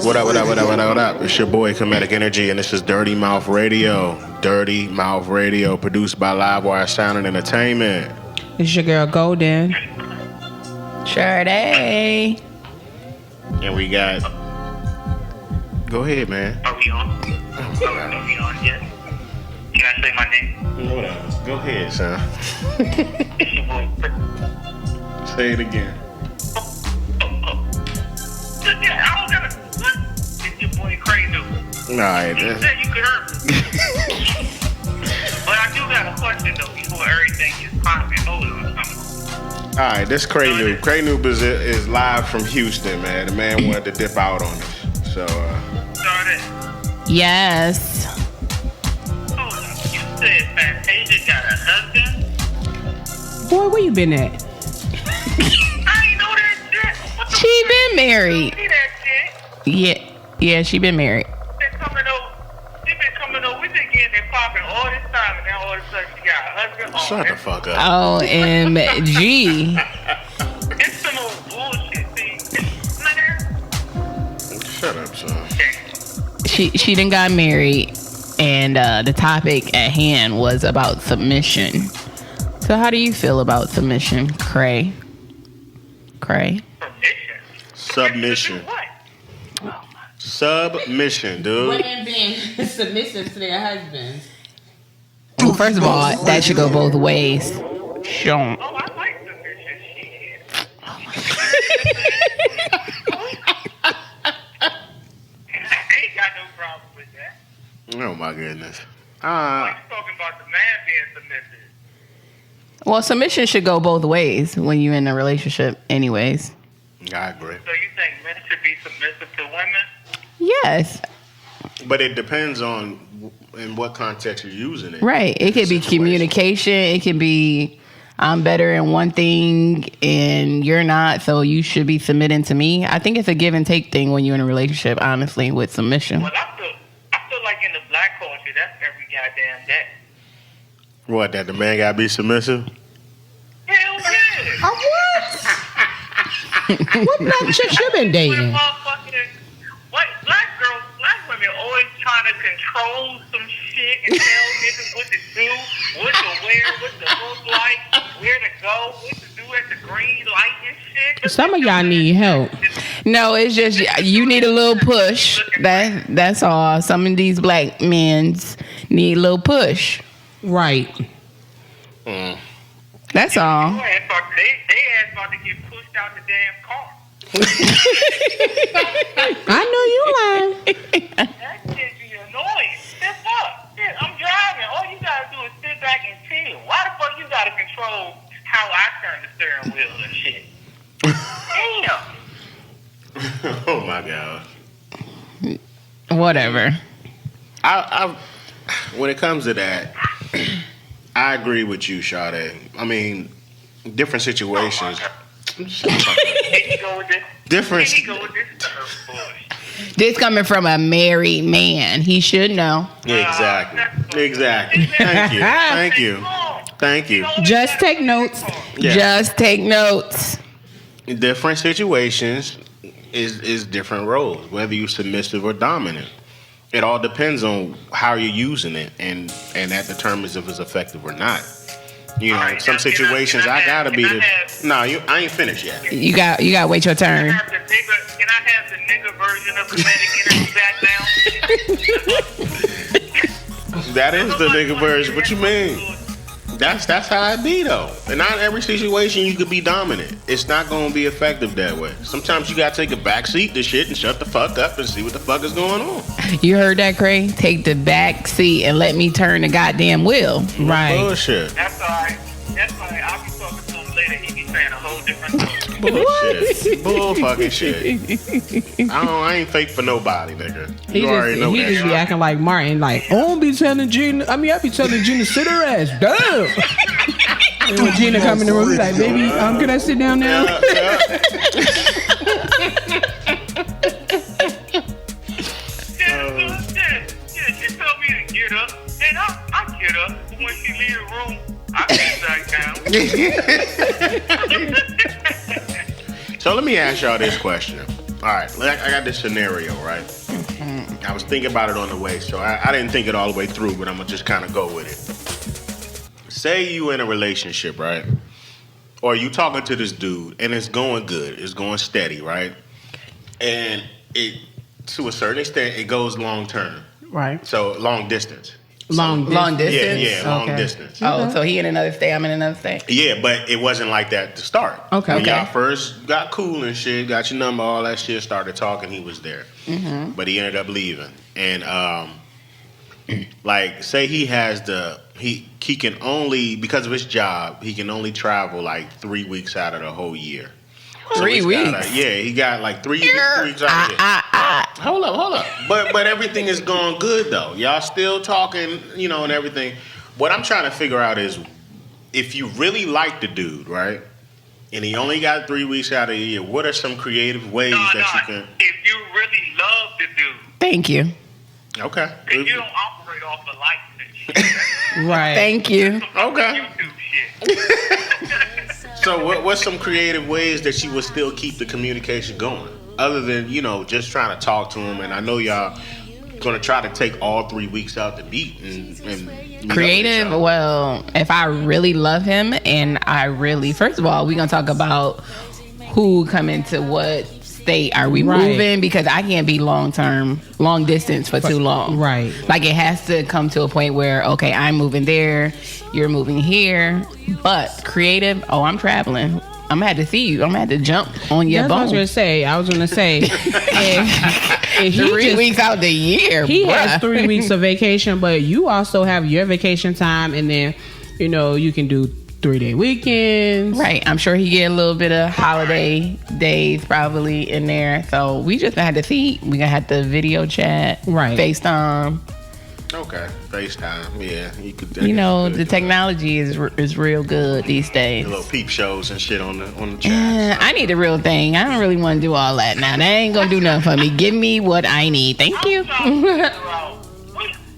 What up, what up, what up, what up, what up? It's your boy Kemetic Energy, and this is Dirty Mouth Radio. Dirty Mouth Radio, produced by Livewire Sound and Entertainment. It's your girl Golden. Shardae. And we got... Go ahead, man. Are we on? Are we on yet? Can I say my name? What up? Go ahead, son. It's your boy. Say it again. Yeah, I don't gotta. What? It's your boy Kraynupe. Alright, You said you could hurt me. But I do got a question though before everything is popping. Hold on. Alright, this Kraynupe. Kraynupe is live from Houston, man. The man wanted to dip out on us. So, Shardae. Yes. Hold on. You said Fantasia got a husband? Boy, where you been at? I ain't know that shit. What the She fuck? been married. See that shit? Yeah, she been married. Been coming over. She been coming over. We been getting it popping all this time, and now all of a sudden she got a husband. shut the fuck up. OMG. It's some old bullshit. See, man. Shut up, son. She done got married, and the topic at hand was about submission. So how do you feel about submission, Cray? Submission. What? Submission, dude. Women being submissive to their husbands. Well, first of all, that should go both ways. Sure. Oh, I like submission shit. I ain't got no problem with that. Oh, my goodness. I'm talking about the man being submissive. Well, submission should go both ways when you're in a relationship anyways. I agree. So you think men should be submissive to women? Yes. But it depends on in what context you're using it. Right. It could be communication. It could be I'm better in one thing and you're not, so you should be submitting to me. I think it's a give and take thing when you're in a relationship, honestly, with submission. Well, I feel like in the black culture, that's every goddamn day. What, that the man gotta be submissive? Hell yeah. What black chicks you been dating? What black women always trying to control some shit and tell niggas what to do, what to wear, what to look like, where to go, what to do at the green light and shit. Some of y'all need help. No, it's just you need a little push. That's all. Some of these black men need a little push. Right. That's all. They ass about to get pushed out the damn car. I know you lying. That shit be annoying. Shit, fuck. Shit, I'm driving. All you gotta do is sit back and chill. Why the fuck you gotta control how I turn the steering wheel and shit? Damn. Oh my god. Whatever. I when it comes to that, I agree with you, Shardae. I mean, different situations. Here you go with this. Different. Here you go with this bullshit. This coming from a married man. He should know. Exactly. Thank you. Just take notes. Yeah. Just take notes. Different situations is different roles, whether you're submissive or dominant. It all depends on how you're using it, and that determines if it's effective or not. You know, All right, some now, situations can I I gotta have- be can the. I have- No, I ain't finished yet. You got wait your Can I turn. have the nigga version of Kemetic Energy back now? That is the nigga version. What you mean? That's how it be though. And not every situation you could be dominant. It's not gonna be effective that way. Sometimes you gotta take a back seat to shit and shut the fuck up and see what the fuck is going on. You heard that, Cray? Take the back seat and let me turn the goddamn wheel. Right. Bullshit. That's all right. I'll be talking to him later. He be saying a whole different story. Bullshit. Bull fucking shit. I ain't fake for nobody, nigga. He You already know just be that. acting like Martin, like, I don't be telling Gina. I be telling Gina to sit her ass down. And when Gina come in the room, he's like, baby, can I sit down now? She told me to get up, and I get up. But when she leave the room, I sit back down. So let me ask y'all this question. All right, I got this scenario, right? I was thinking about it on the way, so I didn't think it all the way through, but I'm gonna just kind of go with it. Say you in a relationship, right? Or you talking to this dude, and it's going good, it's going steady, right? And it, to a certain extent, it goes long term, Right. so long distance. Long distance. Yeah, long Okay. distance. Oh, so he in another state, I'm in another state. Yeah, but it wasn't like that to start. Okay. When Okay. y'all first got cool and shit, got your number, all that shit, started talking, he was there. Mm-hmm. But he ended up leaving. And like, say he has he can only, because of his job, he can only travel like 3 weeks out of the whole year. 3 he's weeks. Yeah, he got like 3 weeks out of the year. Hold up. But everything is going good though. Y'all still talking, and everything. What I'm trying to figure out is if you really like the dude, right? And he only got 3 weeks out of the year, what are some creative ways that you can... If you really love the dude, Thank you. Okay. because you don't operate off the likes and shit. Right. Thank you. Okay. YouTube shit. So what's some creative ways that you would still keep the communication going? Other than, just trying to talk to him, and I know y'all gonna try to take all 3 weeks out to meet and meet up with Creative. y'all. Well, if I really love him, and first of all, we're gonna talk about who come into what state are we Right. moving, because I can't be long distance for too long. Right. Like it has to come to a point where, okay, I'm moving there, you're moving here. But creative, I'm traveling. I'm gonna have to see you. I'm gonna have to jump on your That's what I bone. was gonna say. And he 3 weeks out the year. He bruh. has 3 weeks of vacation, but you also have your vacation time, and then you can do 3-day weekends. Right. I'm sure he get a little bit of holiday days probably in there. So we just gonna have to see. We gonna have to video chat. Right. FaceTime. Okay. FaceTime. Yeah. You could. The technology is real good these days. Little peep shows and shit on the chat. I need the real thing. I don't really want to do all that now. That ain't gonna do nothing for me. Give me what I need. Thank you. I'm trying to figure out,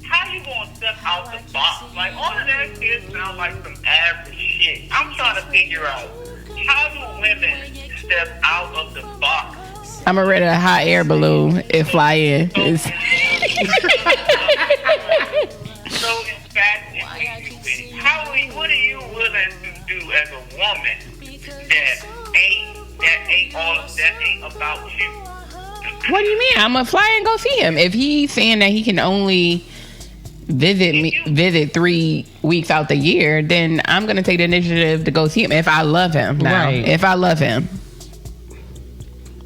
how you gonna step out the box? Like, all of that shit sound like some average shit. I'm trying to figure out, how do women step out of the box? I'm gonna rent a hot air balloon and fly in. So in fact, what are you willing to do as a woman that ain't about you? What do you mean? I'm gonna fly and go see him. If he's saying that he can only visit 3 weeks out the year, then I'm gonna take the initiative to go see him if I love him. Now, Right. if I love him.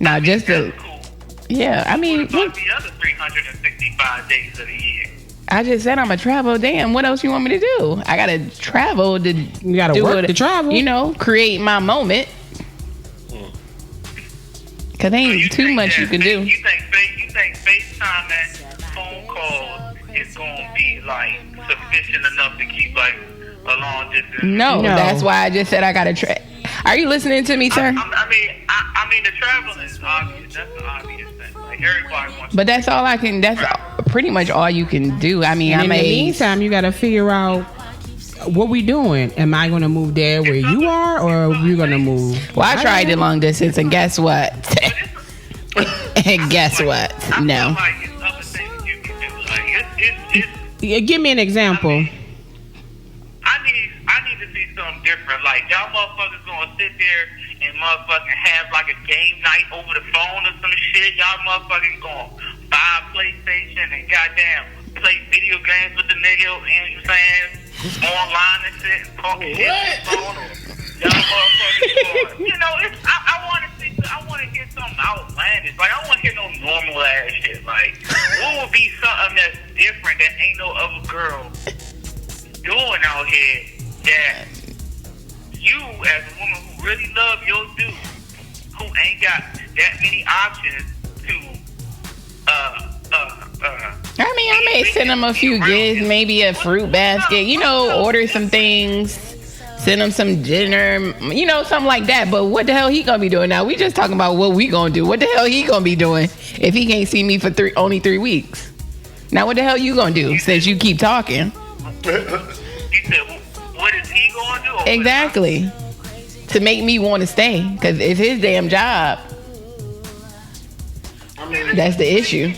Now, just to, Cool. yeah, I mean, What about the other 365 days of the year? I just said I'm gonna travel. Damn, what else you want me to do? I gotta travel to. You gotta do work it, to travel. Create my moment. Cause ain't too much you can do. You think FaceTime and phone calls is gonna be like sufficient enough to keep like a long distance? No, No. that's why I just said I gotta try. Are you listening to me, sir? I mean, the traveling is obvious. That's the obvious thing. Like, everybody wants. But that's all I can. That's pretty much all you can do. I mean, And I in the may. meantime, you gotta figure out what we doing. Am I gonna move there where you are, or are we gonna move? Well, I tried the long distance, and guess what? And guess what? I No. feel like it's other things you can do. Like, it's Yeah, give me an example. I need to see something different. Like, y'all motherfuckers gonna sit there and motherfucking have like a game night over the phone or some shit. Y'all motherfucking gonna buy a PlayStation and goddamn play video games with the nigga, you know what I'm saying? Online and shit and talking shit on the phone. Y'all motherfuckers going, I wanna hear something outlandish. Like, I don't wanna hear no normal ass shit. Like, what would be something that's different that ain't no other girl doing out here that you, as a woman who really love your dude, who ain't got that many options to I mean, I may send him a few gifts, maybe a fruit basket, order some things, send him some dinner, something like that. But what the hell he gonna be doing now? We just talking about what we gonna do. What the hell he gonna be doing if he can't see me for only 3 weeks? Now, what the hell you gonna do since you keep talking? You said, what is he going to do? Exactly. To make me want to stay. Because it's his damn job. That's the issue.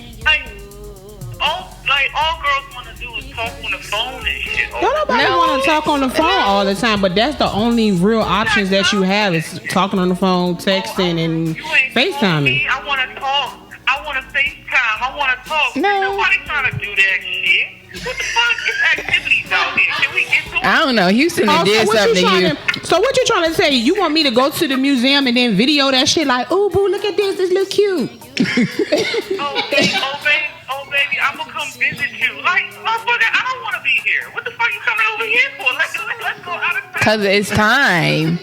All girls want to do is talk on the phone and shit. Don't nobody want to talk on the phone all the time, but that's the only real options that you have is talking on the phone, texting, and FaceTiming. I want to talk. I want to FaceTime. I want to talk. No. Nobody trying to do that shit. What the fuck is activities out here? Can we get to it? I don't know. Houston Oh, did something to you. So what you trying to say? You want me to go to the museum and then video that shit like, oh, boo, look at this. This look cute. Oh, baby, I'm gonna come visit you. Like, motherfucker, I don't want to be here. What the fuck you coming over here for? Let's go out of town. Because it's time.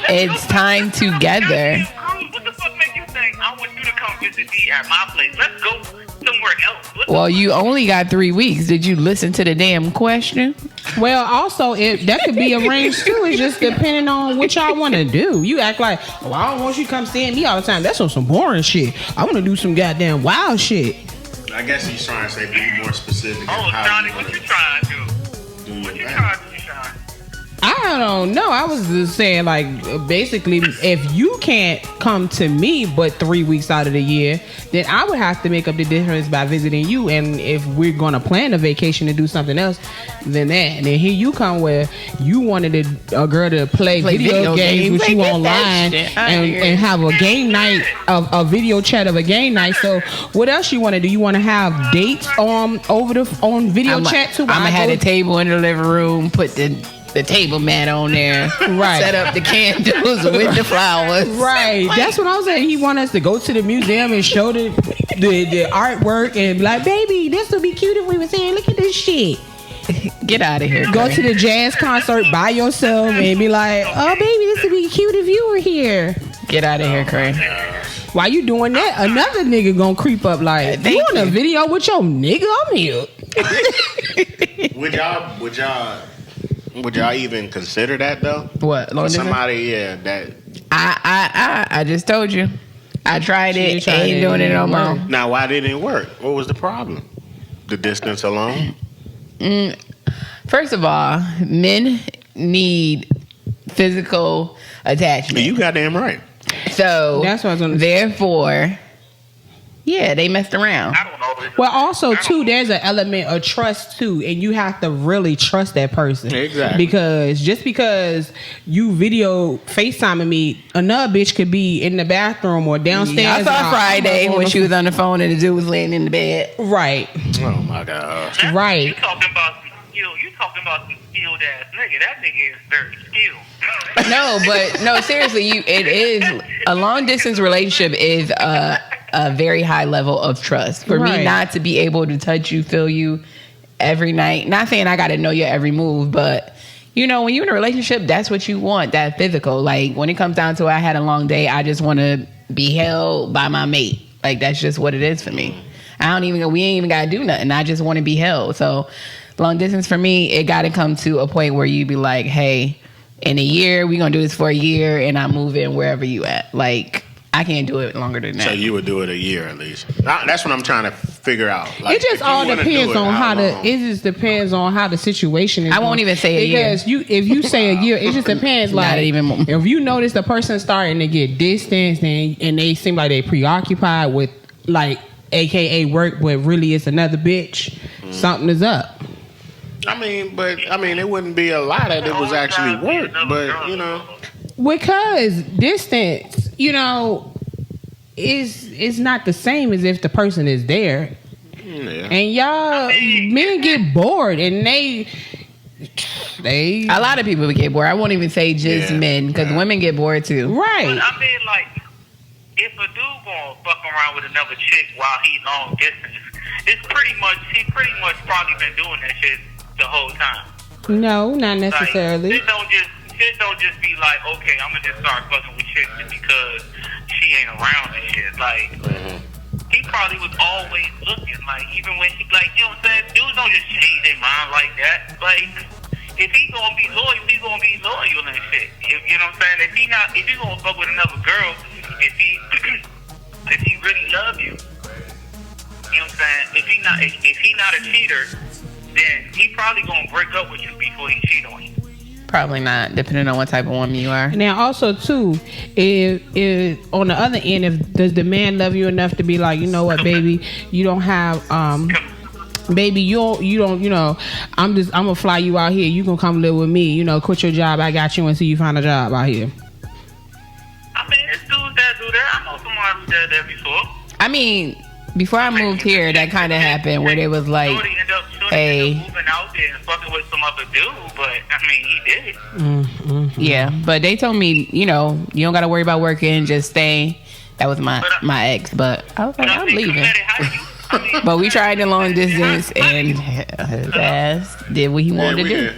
It's time together. What the fuck make you think I want you to come visit me at my place? Let's go somewhere else. Well, you only got 3 weeks. Did you listen to the damn question? Well, also, that could be arranged too. It's just depending on what y'all want to do. You act like, well, I don't want you to come seeing me all the time. That's on some boring shit. I want to do some goddamn wild shit. I guess he's trying to say be more specific. Oh, Johnny, what you trying to do? What you trying to do, Sean? I don't know. I was just saying, like, basically, if you can't come to me but 3 weeks out of the year, then I would have to make up the difference by visiting you. And if we're going to plan a vacation to do something else, then that. And then here you come where you wanted a girl to play video games with you online and have a game night, a video chat of a game night. So what else you want to do? You want to have dates on video chat too? I'm going to have a table in the living room, put the table mat on there, right? Set up the candles with the flowers, right? Like, that's what I was saying. He want us to go to the museum and show the artwork and be like, baby, this would be cute if we were saying, look at this shit. Get out of here. Go Cray. to the jazz concert by yourself and be like, oh baby, this would be cute if you were here. Get out of here, Cray. Why you doing that? Another nigga gonna creep up like, you want a video with your nigga? I'm here. Would y'all even consider that though? What? Somebody, that. I just told you. I tried it. Ain't doing it no more. Now, why didn't it work? What was the problem? The distance alone? First of all, men need physical attachment. You goddamn right. So that's what I was gonna therefore, yeah, they messed around. I don't know. Well, also too, there's an element of trust too, and you have to really trust that person. Exactly. Because just because you video FaceTiming me, another bitch could be in the bathroom or downstairs. I saw Friday when she was on the phone and the dude was laying in the bed. Right. Oh my gosh. Right. You talking about some skilled ass nigga. That nigga is very skilled. No, seriously, it is a long distance relationship is a very high level of trust. For me not to be able to touch you, feel you every night. Not saying I got to know your every move, but when you're in a relationship, that's what you want, that physical. Like when it comes down to it, I had a long day, I just want to be held by my mate. Like that's just what it is for me. We ain't even got to do nothing. I just want to be held. So long distance for me, it got to come to a point where you be like, hey, in a year, we're going to do this for a year and I move in wherever you at. Like, I can't do it longer than that. So you would do it a year at least. That's what I'm trying to figure out. Like, it just all depends on it just depends on how the situation is. I won't even say a year. Because if you say a year, it just depends. Like not even more. If you notice the person starting to get distanced and they seem like they preoccupied with like AKA work, but really it's another bitch, something is up. It wouldn't be a lot that it was actually work, but because distance, is not the same as if the person is there. Yeah. And y'all men get bored and they a lot of people would get bored. I won't even say just men, because women get bored too. Right. But if a dude gonna fuck around with another chick while he's long distance, he pretty much probably been doing that shit the whole time. No, not necessarily. Shit don't just be like, okay, I'm gonna just start fucking with chicks just because she ain't around and shit. Like, he probably was always looking. Like, even when he, like, you know what I'm saying? Dudes don't just change their mind like that. Like, if he gonna be loyal, he gonna be loyal and shit. You know what I'm saying? If he gonna fuck with another girl, if he really love you, you know what I'm saying? If he not a cheater, then he probably gonna break up with you before he cheat on you. Probably not, depending on what type of woman you are. Now, also too, if on the other end, if does the man love you enough to be like, you know what, baby, you don't have baby, you don't, I'm gonna fly you out here. You gonna come live with me. Quit your job. I got you until you find a job out here. I mean, it's dudes that do that. I know someone who did that before. I mean, before I moved here, that kind of happened where they was like, Shorty ended up moving out there and fucking with some other dude, but I mean, he did it. Mm-hmm. Yeah, but they told me, you don't got to worry about working, just stay. That was my ex, but I was like, I'm leaving. But we tried the long distance, and his ass did what he wanted to do.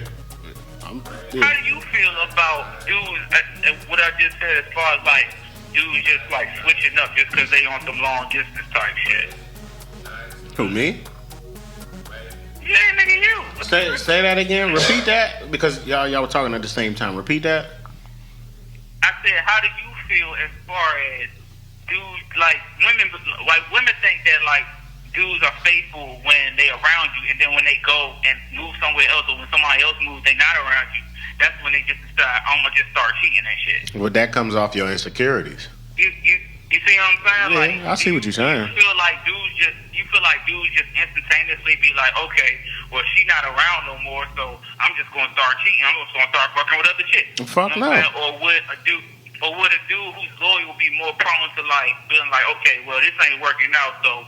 How do you feel about dudes, what I just said, as far as like dudes just like switching up just because they on some long distance type shit? Who, me? Yeah, nigga, you. Say that again. Repeat that, because y'all were talking at the same time. Repeat that. I said, how do you feel as far as dudes, like women think that like dudes are faithful when they around you, and then when they go and move somewhere else, or when somebody else moves, they not around you. That's when they just decide, I'm gonna just start cheating and shit. Well, that comes off your insecurities. You see what I'm saying? Yeah, Like, I see what you're saying. You feel like dudes just instantaneously be like, okay, well, she not around no more, so I'm just gonna start cheating. I'm just gonna start fucking with other chicks. Fuck you know no. Or would a dude who's loyal be more prone to like feeling like, okay, well, this ain't working out, so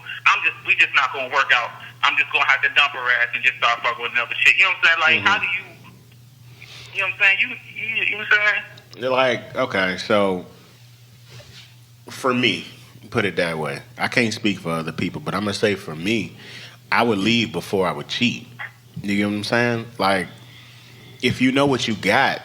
we just not gonna work out. I'm just gonna have to dump her ass and just start fucking with another chick. You know what I'm saying? Like, how do you? You know what I'm saying? You know what I'm saying? They're like, okay, so for me, put it that way. I can't speak for other people, but I'm gonna say for me, I would leave before I would cheat. You get what I'm saying? Like, if you know what you got,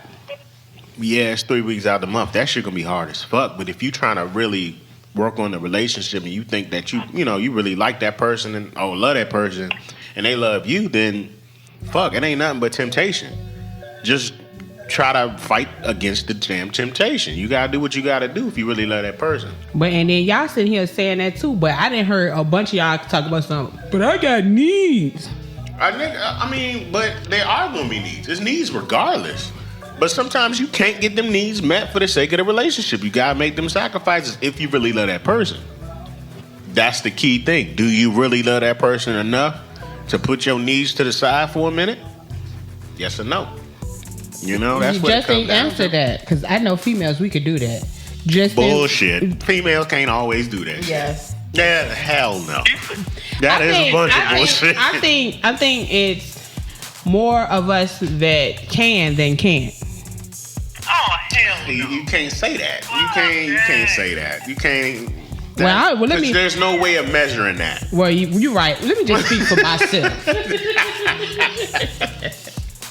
yeah, it's 3 weeks out of the month. That shit gonna be hard as fuck. But if you trying to really work on the relationship and you think that you really like that person and love that person and they love you, then fuck, it ain't nothing but temptation. Just try to fight against the damn temptation. You gotta do what you gotta do if you really love that person. But and then y'all sitting here saying that too, but I didn't hear a bunch of y'all talk about something. But I got needs. I mean, but there are gonna be needs. It's needs regardless. But sometimes you can't get them needs met for the sake of the relationship. You gotta make them sacrifices if you really love that person. That's the key thing. Do you really love that person enough to put your needs to the side for a minute? Yes or no? That's what it Just comes ain't down answer to. that, because I know females, we could do that. Just Bullshit. Females can't always do that. Yes. Yeah, hell no. That is a bunch of bullshit. I think it's more of us that can than can't. Oh hell no. You can't say that. You can't say that. You can't. There's no way of measuring that. Well, you're right. Let me just speak for myself.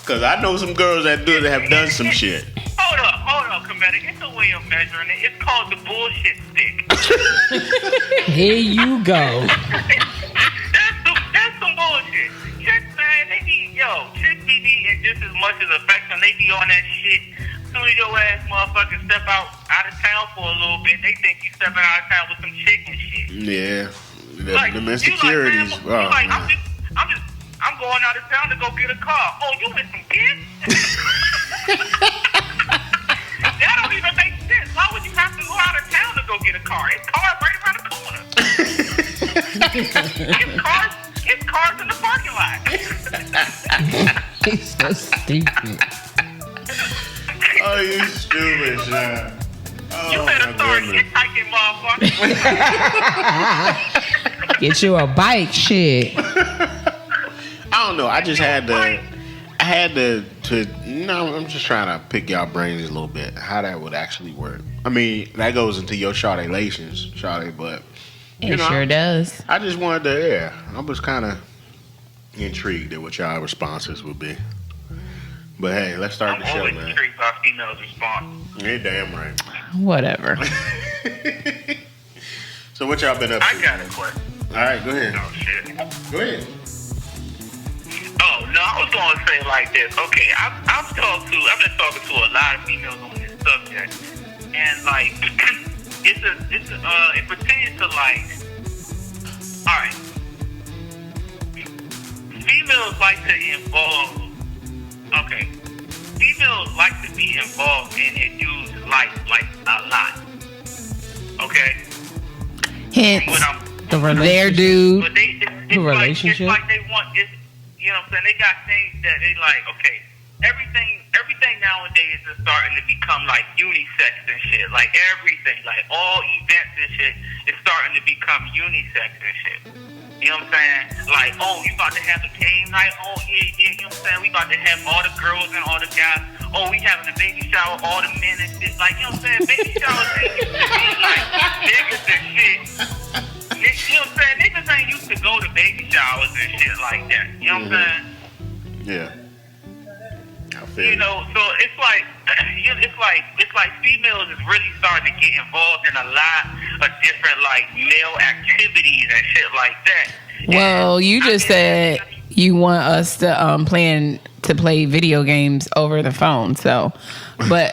Because I know some girls that have done some shit. Hold up, Kemetic. It's a way of measuring it. It's called the bullshit stick. Here you go. That's some bullshit. Chicks, man, chicks be needing just as much as affection. They be on that shit. As soon as your ass motherfucker step out of town for a little bit, they think you stepping out of town with some chick and shit. Yeah. The You insecurities. like, I'm going out of town to go get a car. Oh, you with some kids? That don't even make sense. Why would you have to go out of town to go get a car? It's cars right around the corner. It's cars in the parking lot. He's so stupid. Oh, you stupid, Sean. Oh, You better start hitchhiking, motherfucker. Get you a bike, shit. I don't know. I just had to. I'm just trying to pick y'all brains a little bit. How that would actually work. I mean, that goes into your Shardae-lations, but It sure does. I just wanted to. I was kind of intrigued at what y'all responses would be. But hey, let's start the show, man. I'm always intrigued by females' response. You're damn right. Whatever. So what y'all been up to? I got a question. All right, go ahead. Oh shit. Go ahead. Oh no, I was going to say like this. Okay, I've been talking to a lot of females on this subject, and like it pertains to like, all right, females like to involve. Okay, females like to be involved in a dude's life like a lot. Okay? Hence, When I'm, The their dude. but it's relationship? like they want it. You know what I'm saying? They got things that they like. Okay, everything nowadays is starting to become like unisex and shit. Like everything, like all events and shit is starting to become unisex and shit. You know what I'm saying? Like, oh, you about to have a game night? Oh, yeah, you know what I'm saying? We about to have all the girls and all the guys. Oh, we having a baby shower, all the men and shit. Like, you know what I'm saying? Baby showers ain't used to be like niggas and shit. You know what I'm saying? Niggas ain't used to go to baby showers and shit like that. You know what I'm saying? Yeah. I feel You know, so it's like females is really starting to get involved in a lot of different like male activities and shit like that. Well, you just said you want us to plan to play video games over the phone. So, but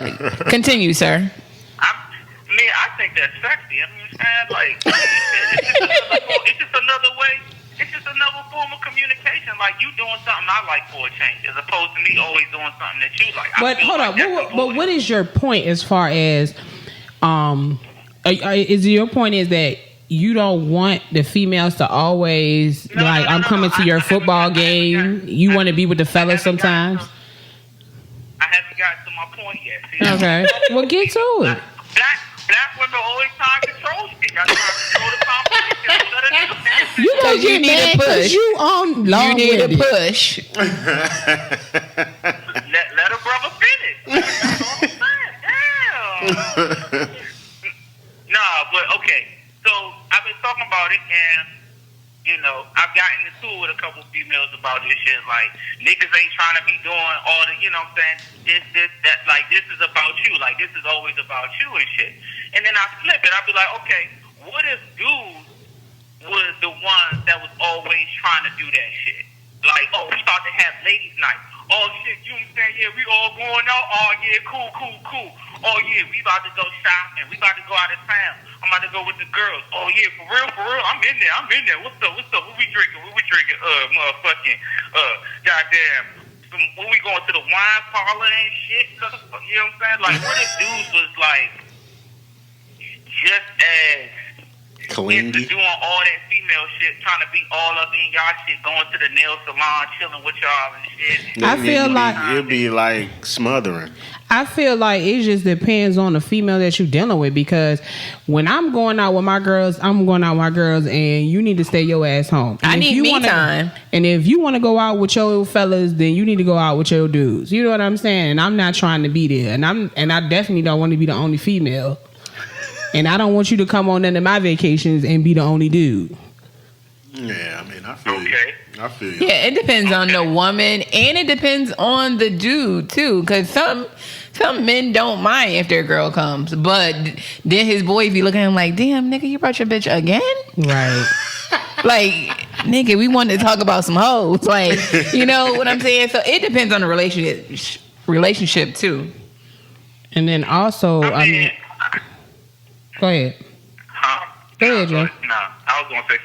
continue, sir. I think that's sexy. I mean, like it's just another way. It's just another form of communication. Like you doing something I like for a change, as opposed to me always doing something that you like. But hold on. But what is your point as far as is your point is that you don't want the females to always I'm coming to your football game. You want to be with the fellas sometimes. I haven't gotten to my point yet. See, Okay. Well, get to it. Black women always trying to control shit. Y'all trying to control the conversation. Let a nigga finish. You gonna You get need mad a push. because you on You long need a with it. push. Let a brother finish. That's all I'm saying. Damn. Nah, but okay. So I've been talking about it, and you know, I've gotten into it with a couple females about this shit. Like niggas ain't trying to be doing all the, you know what I'm saying? This, that. Like this is about you. Like this is always about you and shit. And then I flip it. I'll be like, okay, what if dudes was the ones that was always trying to do that shit? Like, oh, we about to have ladies' night. Oh shit, you know what I'm saying? Yeah, we all going out. Oh yeah, cool. Oh yeah, we about to go shopping. We about to go out of town. I'm about to go with the girls. Oh yeah, for real. I'm in there. What's up? What we drinking? Motherfucking, goddamn. When we going to the wine parlor and shit. You know what I'm saying? Like, what if dudes was like just as into Clingy. doing all that female shit, trying to be all up in y'all shit, going to the nail salon, chilling with y'all and shit. I feel like it'd be like smothering. I feel like it just depends on the female that you're dealing with, because when I'm going out with my girls, I'm going out with my girls, and you need to stay your ass home. And I if need you me wanna, time. And if you want to go out with your fellas, then you need to go out with your dudes. You know what I'm saying? And I'm not trying to be there, and I definitely don't want to be the only female. And I don't want you to come on none of my vacations and be the only dude. Yeah, I mean, I feel Okay. you. I feel you. Yeah, it depends on the woman, and it depends on the dude too. Because some men don't mind if their girl comes, but then his boys be looking at him like, "Damn, nigga, you brought your bitch again?" Right. Like, nigga, we wanted to talk about some hoes. Like, you know what I'm saying? So it depends on the relationship too. And then also, I mean, go ahead. huh? Go ahead, Joe. Nah, I was gonna say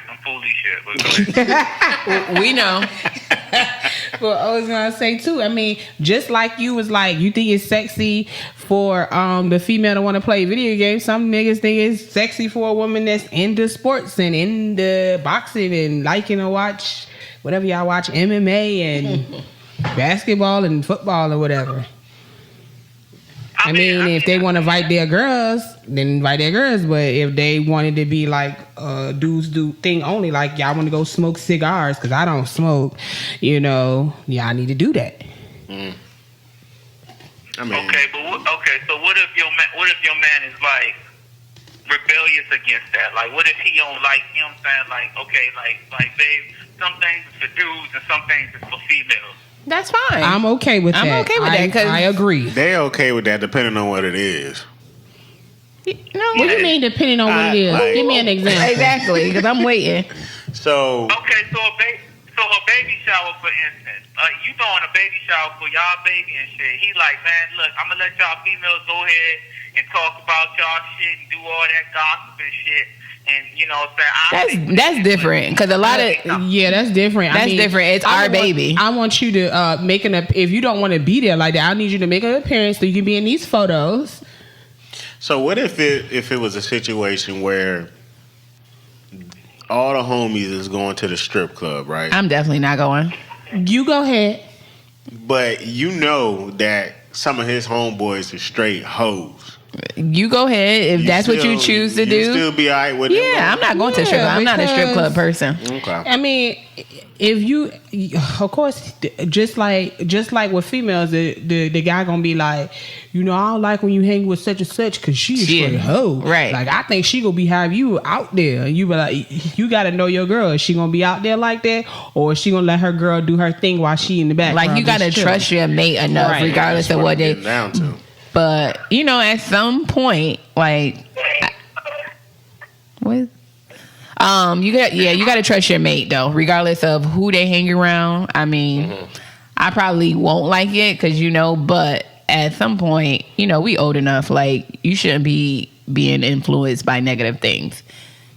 some foolish shit, but go ahead. We know. Well, I was gonna say too. I mean, just like you was like, you think it's sexy for the female to want to play video games. Some niggas think it's sexy for a woman that's into sports and into boxing and liking to watch whatever y'all watch, MMA and basketball and football or whatever. I mean, if they want to invite their girls, then invite their girls. But if they wanted to be like dudes do thing only, like y'all want to go smoke cigars because I don't smoke, you know, y'all need to do that. I mean, So what if your man is like rebellious against that? Like, what if he don't like? You know what I'm saying? Like, okay, like babe, some things is for dudes and some things is for females. That's fine. I'm okay with that. I'm okay with that, 'cause- I agree. they okay with that depending on what it is. No. What do you mean, depending on what it is? Like- Give me an example. Exactly, because I'm waiting. So Okay, so a baby shower, for instance, you throwing a baby shower for y'all baby and shit. He like, man, look, I'm gonna let y'all females go ahead and talk about y'all shit and do all that gossip and shit. and you know what I'm saying. That's different because a lot of Yeah, that's different. That's different. It's our baby. I want you to make if you don't want to be there like that, I need you to make an appearance so you can be in these photos. So what if it was a situation where all the homies is going to the strip club, right? I'm definitely not going. You go ahead. But you know that some of his homeboys are straight hoes. You go ahead if that's what you choose to do. You still be all right with it? Yeah, I'm not going to strip club. I'm not a strip club person. Okay. I mean, if you, of course, just like with females, the guy gonna be like, you know, I don't like when you hang with such and such because she's straight hoe. Right. Like I think she gonna have you out there. And you be like, you gotta know your girl. Is she gonna be out there like that, or is she gonna let her girl do her thing while she in the back? Like you gotta trust your mate enough, regardless of what they. Down to. But you know, at some point, like, what? You got to trust your mate though, regardless of who they hang around. I mean, I probably won't like it because but at some point, we old enough. Like, you shouldn't be being influenced by negative things.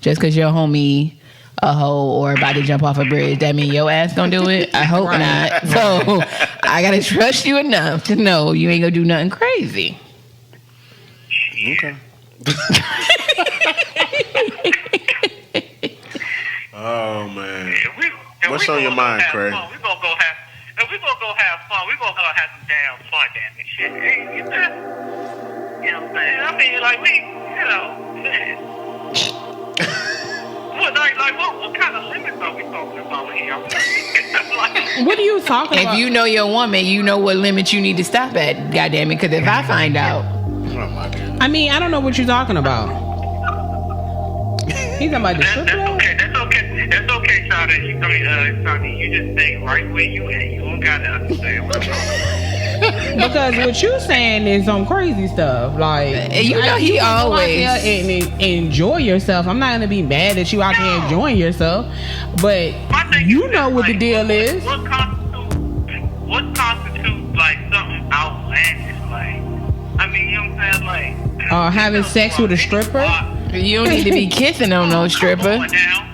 Just because your homie a hoe or about to jump off a bridge, that mean your ass gonna do it? I hope not. So I gotta trust you enough to know you ain't gonna do nothing crazy. Okay. Oh man. What's on your mind, Craig? We're gonna go have. If we're gonna go have fun, we're gonna go have some damn fun, damn it, shit. Hey, you know what I'm saying? I mean, like man. What kind of limits are we talking about here? What are you talking about? If you know your woman, you know what limit you need to stop at. Goddamn it! Because if I find out, Oh my God. I mean, I don't know what you're talking about. He's talking about the strip club? That's okay, Shardae. Shardae, you just stay right where you at. You don't gotta understand what I'm talking about. Because what you saying is some crazy stuff. Like, he go out always there and enjoy yourself. I'm not gonna be mad that you out there enjoying yourself, but you know what the deal is. What constitutes like something outlandish? Like, I mean, you know what I'm saying? Like, having sex with a stripper. You don't need to be kissing on no stripper. Come on now.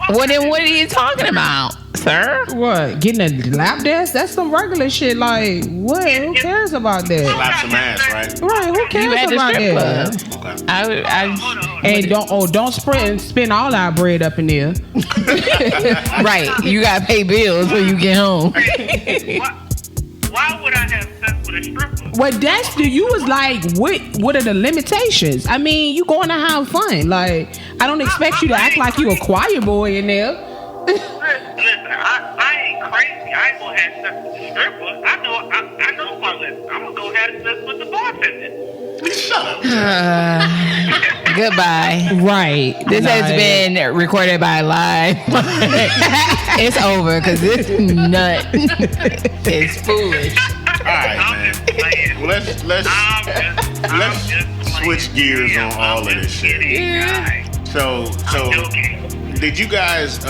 Well, then what are you talking about, sir? What? Getting a lap dance? That's some regular shit. Like, what? Who cares about that? Slap some ass, right? Right? Who cares You at the about strip that? club. And don't spend all our bread up in there. Right. You gotta pay bills when you get home. Why would I have sex with a stripper? Well, you was like, what are the limitations? I mean, you going to have fun. Like, I don't expect you to act like you a choir boy in there. Listen, I ain't crazy. I ain't gonna have sex with the stripper. I know my list. I'm gonna go have sex with the bartender. Goodbye. Right. This has been recorded by live. It's over because this nut is foolish. All right, man. Let's switch gears on all of this shit. So did you guys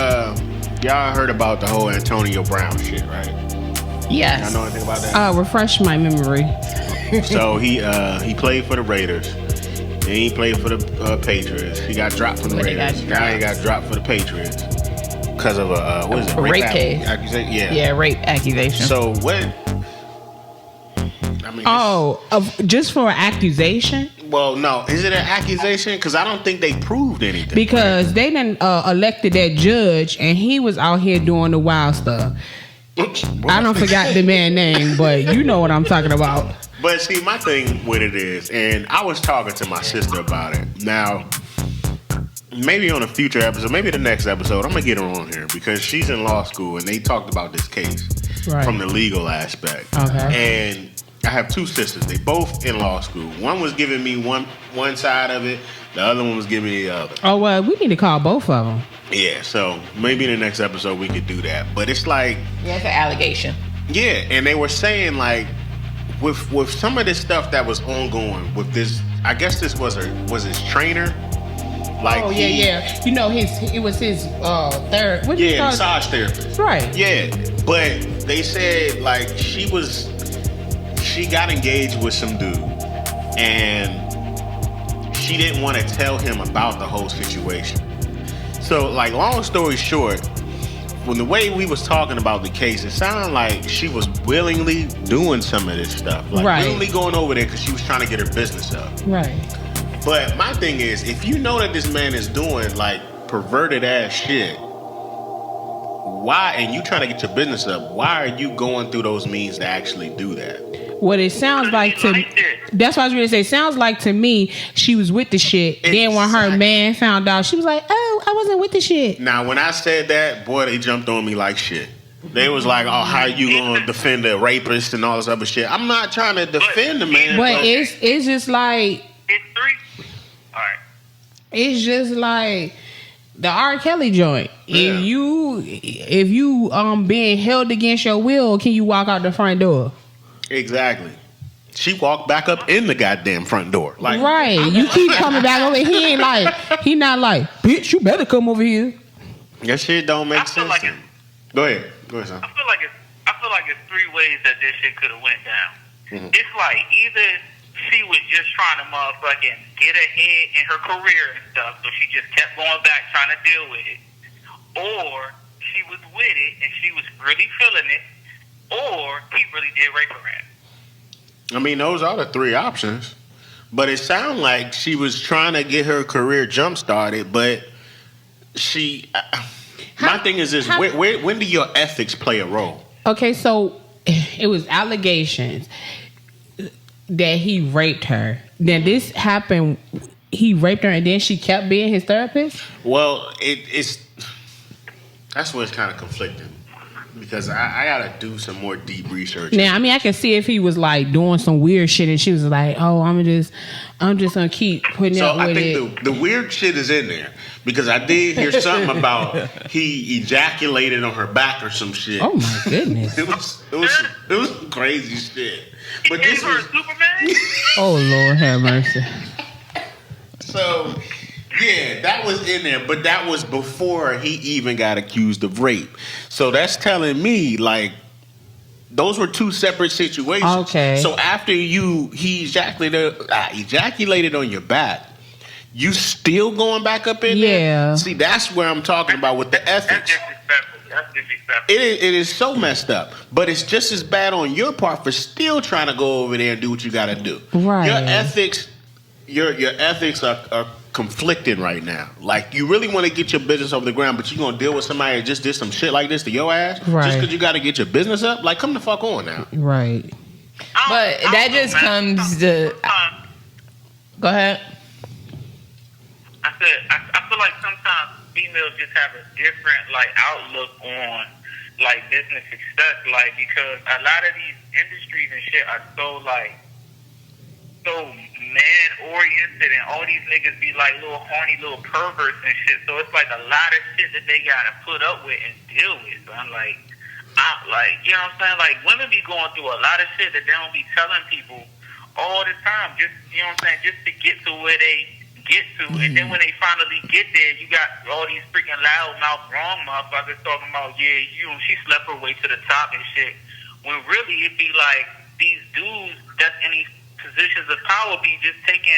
y'all heard about the whole Antonio Brown shit, right? Yes. Y'all know anything about that? Refresh my memory. So he played for the Raiders. And he played for the Patriots. He got dropped from the Raiders. Now he got dropped for the Patriots because of a rape case. Accusation. Yeah, rape accusation. So what? I mean, just for an accusation? Well, no. Is it an accusation? Because I don't think they proved anything. Because they done elected that judge, and he was out here doing the wild stuff. I don't forgot the man's name, but you know what I'm talking about. But see, my thing with it is, and I was talking to my sister about it. Now, maybe on a future episode, maybe the next episode, I'm going to get her on here because she's in law school and they talked about this case from the legal aspect. Okay. And I have two sisters. They both in law school. One was giving me one side of it. The other one was giving me the other. Oh, well, we need to call both of them. Yeah, so maybe in the next episode we could do that. But it's like... Yeah, it's an allegation. Yeah, and they were saying like, with some of this stuff that was ongoing with this, I guess this was his trainer. Like, yeah. You know, it was his third. What you call massage therapist. Right. Yeah, but they said like she got engaged with some dude, and she didn't want to tell him about the whole situation. So, like, long story short, when the way we was talking about the case, it sounded like she was willingly doing some of this stuff. Like, willingly going over there because she was trying to get her business up. Right. But my thing is, if you know that this man is doing, like, perverted ass shit, why, and you trying to get your business up, why are you going through those means to actually do that? What it sounds like to that's what I was going to say. Sounds like to me she was with the shit. Exactly. Then when her man found out, she was like, "Oh, I wasn't with the shit." Now, when I said that, boy, they jumped on me like shit. They was like, "Oh, how you gonna defend a rapist and all this other shit?" I'm not trying to defend the man, but it's just like it's three. All right. It's just like the R. Kelly joint. Yeah. If you being held against your will, can you walk out the front door? Exactly. She walked back up in the goddamn front door. Like, right. You keep coming back over. He not like, bitch, you better come over here. That shit don't make sense. Like Go ahead, son. I feel like it's three ways that this shit could have went down. Mm-hmm. It's like either she was just trying to motherfucking get ahead in her career and stuff, so she just kept going back trying to deal with it, or she was with it and she was really feeling it, or he really did rape her ass. I mean, those are the three options. But it sounded like she was trying to get her career jump started, but my thing is this, when do your ethics play a role? Okay, so it was allegations that he raped her. Then this happened, he raped her and then she kept being his therapist? Well, that's where it's kind of conflicting. Because I gotta do some more deep research. Now, I mean, I can see if he was like doing some weird shit and she was like, "Oh, I'm just gonna keep putting up with it." So I think the weird shit is in there because I did hear something about he ejaculated on her back or some shit. Oh my goodness! it was crazy shit. But this was Superman. Oh Lord, have mercy. So. Yeah, that was in there, but that was before he even got accused of rape. So that's telling me, like, those were two separate situations. Okay. So after he ejaculated on your back, you still going back up in there? Yeah. See, that's where I'm talking about with the ethics. That's disrespectful. It is so messed up, but it's just as bad on your part for still trying to go over there and do what you got to do. Right. Your ethics are conflicting right now. Like, you really want to get your business over the ground, but you're going to deal with somebody that just did some shit like this to your ass? Right. Just because you got to get your business up? Like, come the fuck on now. Right. But that just comes to... Go ahead. I feel like sometimes females just have a different, like, outlook on, like, business success. Like, because a lot of these industries and shit are so, like, so man-oriented, and all these niggas be like little horny little perverts and shit. So it's like a lot of shit that they gotta put up with and deal with. So I'm like, you know what I'm saying? Like, women be going through a lot of shit that they don't be telling people all the time. Just, you know what I'm saying? Just to get to where they get to. And then when they finally get there, you got all these freaking loudmouth wrong motherfuckers talking about, yeah, she slept her way to the top and shit. When really it be like these dudes that's in these positions of power be just taking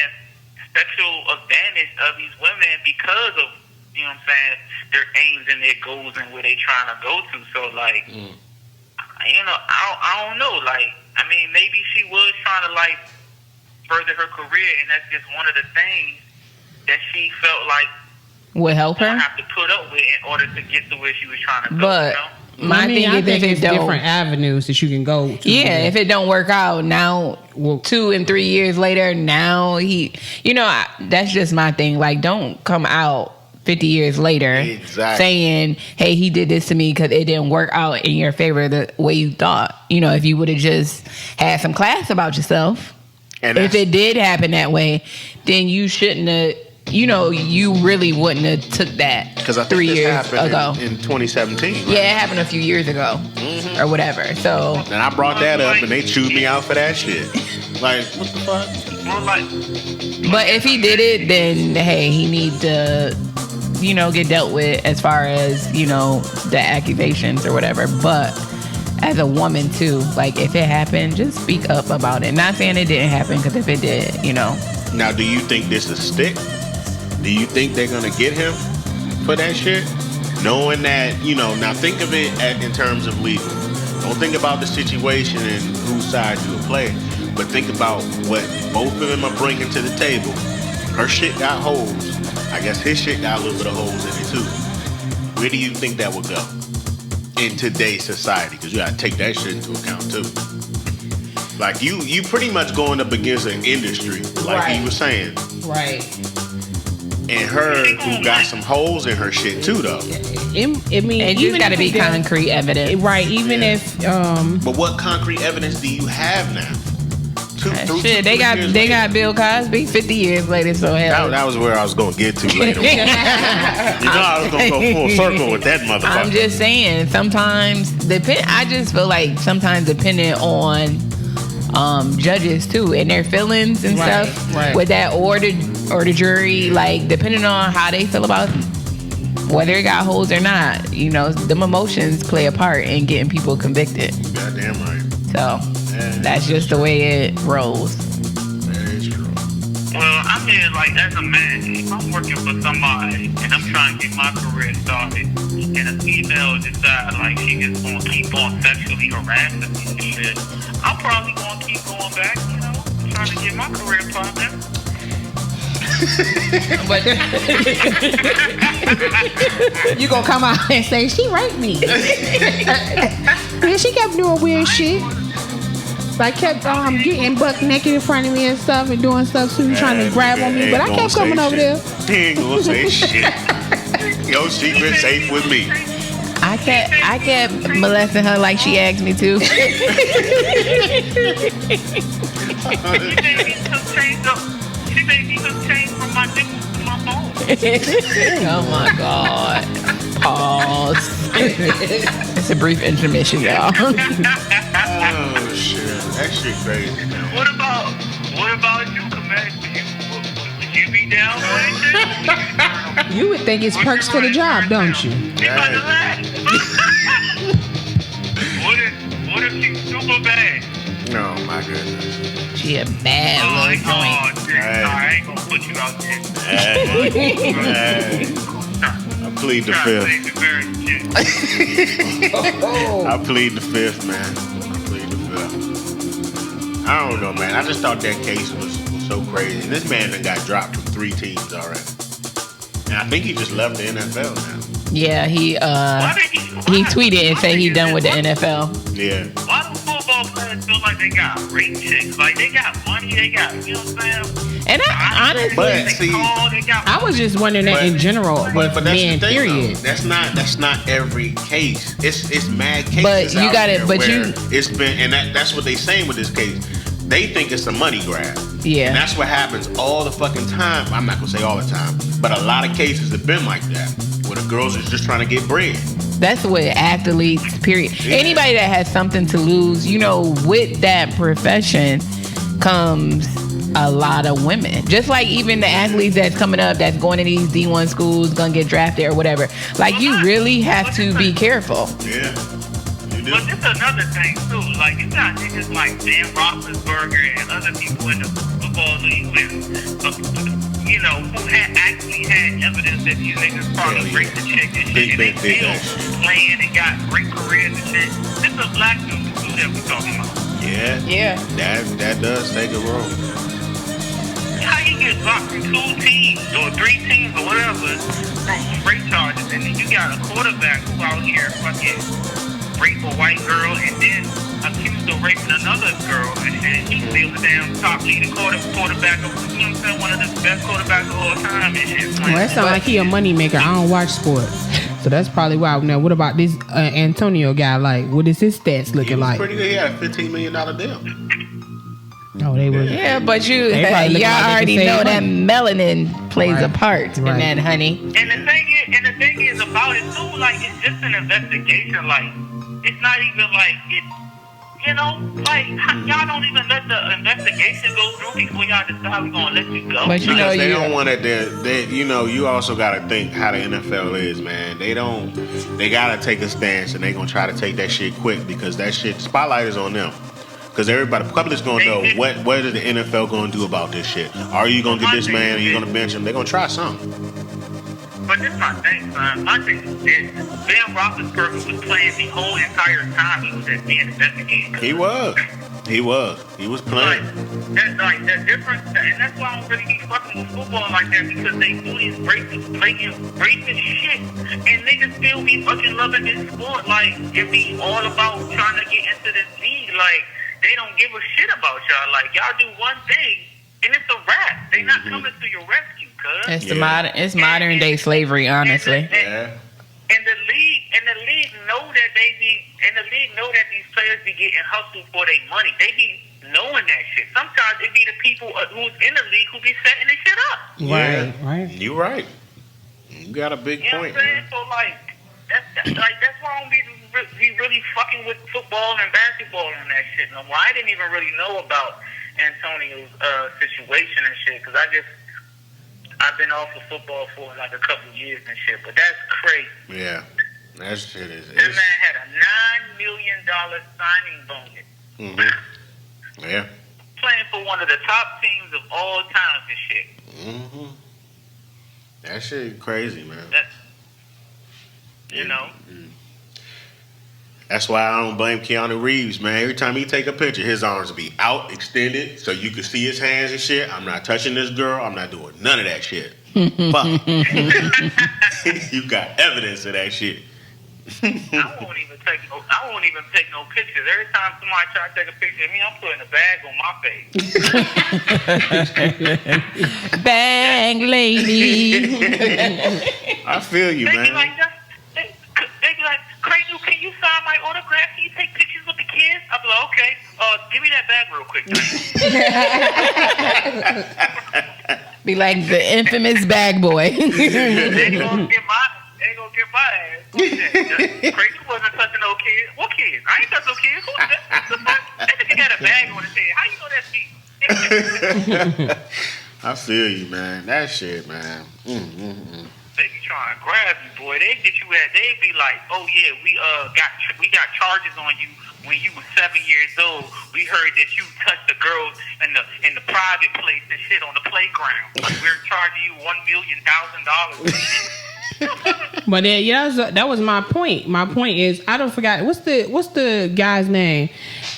sexual advantage of these women because of, you know what I'm saying, their aims and their goals and where they trying to go to. So, like, you know, I don't know. Like, I mean, maybe she was trying to, like, further her career, and that's just one of the things that she felt like would help her have to put up with in order to get to where she was trying to go. But you know? My thing is, if it don't, different avenues that you can go to. Yeah, if it don't work out now, 2 and 3 years later, now that's just my thing. Like, don't come out 50 years later saying, "Hey, he did this to me because it didn't work out in your favor the way you thought." You know, if you would have just had some class about yourself, and if it did happen that way, then you shouldn't have. You know, you really wouldn't have took that because I think 3 years ago in 2017. Right? Yeah, it happened a few years ago or whatever. So, and I brought that up, and they chewed me out for that shit. Like, what the fuck? But if he did it, then hey, he need to, get dealt with as far as the accusations or whatever. But as a woman too. Like if it happened, just speak up about it. Not saying it didn't happen, because if it did, you know. Now, do you think this is stick? Do you think they're gonna get him for that shit? Knowing that, you know, now think of it in terms of legal. Don't think about the situation and whose side you will play, but think about what both of them are bringing to the table. Her shit got holes. I guess his shit got a little bit of holes in it too. Where do you think that would go in today's society? Because you gotta take that shit into account too. Like you pretty much going up against an industry, like he was saying. Right. And her who got some holes in her shit too, though. I mean, It just got to be concrete evidence. Right. Even if But what concrete evidence do you have now? Shit, they got Bill Cosby 50 years later, so hell. That was where I was gonna get to later on. You know I was gonna go full circle with that motherfucker. I'm just saying, sometimes I just feel like sometimes depending on judges too and their feelings and stuff with that or the jury, like depending on how they feel about whether it got holes or not, you know, them emotions play a part in getting people convicted. Goddamn right. So that's just the way it rolls. That is true. Well, I mean, like, as a man, if I'm working for somebody and I'm trying to get my career started, and a female decides, like, she just gonna keep on sexually harassing me and shit, I'm probably gonna keep going back, you know, trying to get my career popping. But you gonna come out and say she raped me. Yeah, she kept doing weird shit. Like kept getting buck naked in front of me and stuff and doing stuff too, trying to grab on me. But I kept coming over there. He ain't gonna say shit. Your secret safe with me. I kept molesting her like she asked me to. She made me hook chains from my nipples to my bones. Oh my God. Pause. It's a brief intermission, y'all. Oh shit. That shit crazy now. What about you, Kemetic? Would you be down with it? You would think it's perks to the job, don't you? What if she's super bad? Oh my goodness. She a bad little joint. I ain't gonna put you out there. I plead the fifth. I plead the fifth, man. I plead the fifth. I don't know, man. I just thought that case was so crazy. And this man done got dropped from 3 teams already. And I think he just left the NFL now. Yeah, he tweeted and said he done with the NFL. Yeah. Why do football players feel like they got great chicks? Like they got money, they got, you know what I'm saying? And honestly, But see, I was just wondering that in general with but men, that's the thing, period. though. That's not every case. It's mad cases. But you out gotta- there but where you- it's been, and that's what they saying with this case. They think it's a money grab. Yeah. And that's what happens all the fucking time. I'm not gonna say all the time, but a lot of cases have been like that, where the girls is just trying to get bread. that's what athletes, period. Yeah. Anybody that has something to lose, you know, with that profession comes a lot of women. Just like even the athletes that's coming up, that's going to these D1 schools, gonna get drafted or whatever. Like, you really have to be careful. Yeah. You do. But this is another thing too. Like you got niggas like Dan Roethlisberger and other people in the football league with, you know, who actually had evidence that these niggas probably raped the chick and shit. And they still playing and got great careers and shit. This is a black dude too that we talking about. Yeah. That does take a role. How you get dropped from 2 teams or 3 teams or whatever from rape charges, and then you got a quarterback who out here fucking rape a white girl and then accused of raping another girl, and he's still the damn top leading quarterback of, you know what I'm saying, one of the best quarterbacks of all time and shit. Well, that sounds like he a money maker. I don't watch sports, so that's probably why. Now, what about this Antonio guy? Like, what is his stats looking like? Pretty good. He had a $15 million deal. Oh, they were. Yeah, but They probably y'all looking like they already can know save that money. melanin plays a Right. part in Right. that, honey. And the thing is about it too, like it's just an investigation. Like it's not even like You know, like y'all don't even let the investigation go through before y'all decide we're gonna let you go. But you know, Because they don't want it. You know, you also got to think how the NFL is, man. They got to take a stance, and they gonna try to take that shit quick because that shit spotlight is on them. Because everybody, the public's gonna know what is the NFL gonna do about this shit. Are you gonna get this man? Are you gonna bench him? They're gonna try something. But this is my thing, son. My thing is this. Ben Roethlisberger was playing the whole entire time he was being investigated. He was playing. Like that difference, and that's why I don't really be fucking with football like that because they do these racist shit, and niggas still be fucking loving this sport. Like it be all about trying to get into this league. Like they don't give a shit about y'all. Like y'all do one thing, and it's a wrap. They not coming to your rescue, cuz. It's modern day slavery, honestly. And the league know that these players be getting hustled for their money. They be knowing that shit. Sometimes it be the people who's in the league who be setting this shit up. Right. You right. You got a big point. You know what I'm saying? So that's why I don't be really fucking with football and basketball and that shit no more. I didn't even really know about Antonio's situation and shit because I've been off of football for like a couple years and shit, but that's crazy. Yeah, that shit is. This man had a $9 million signing bonus. Mm-hmm. Yeah. Playing for one of the top teams of all time and shit. Mm-hmm. That shit crazy, man. You know. That's why I don't blame Keanu Reeves, man. Every time he take a picture, his arms will be out, extended, so you can see his hands and shit. I'm not touching this girl. I'm not doing none of that shit. Fuck. You got evidence of that shit. I won't even take no pictures. Every time somebody try to take a picture of me, I'm putting a bag on my face. Bang, lady. I feel you, They man. be like, they be like, Kraynupe, can you sign my autograph? Can you take pictures with the kids? I'll be like, okay. Give me that bag real quick. Be like the infamous bag boy. They gonna get my ass. Kraynupe wasn't touching no kids. What kids? I ain't touching no kids. Who's that? The fuck? That nigga got a bag on his head. How you know that's me? I feel you, man. That shit, man. They be trying to grab you, boy. They get you at. They be like, oh yeah, we got charges on you when you was 7 years old. We heard that you touched the girls in the private place and shit on the playground. We're charging you $1,000,000. But then, that was my point. My point is, I don't forget what's the guy's name.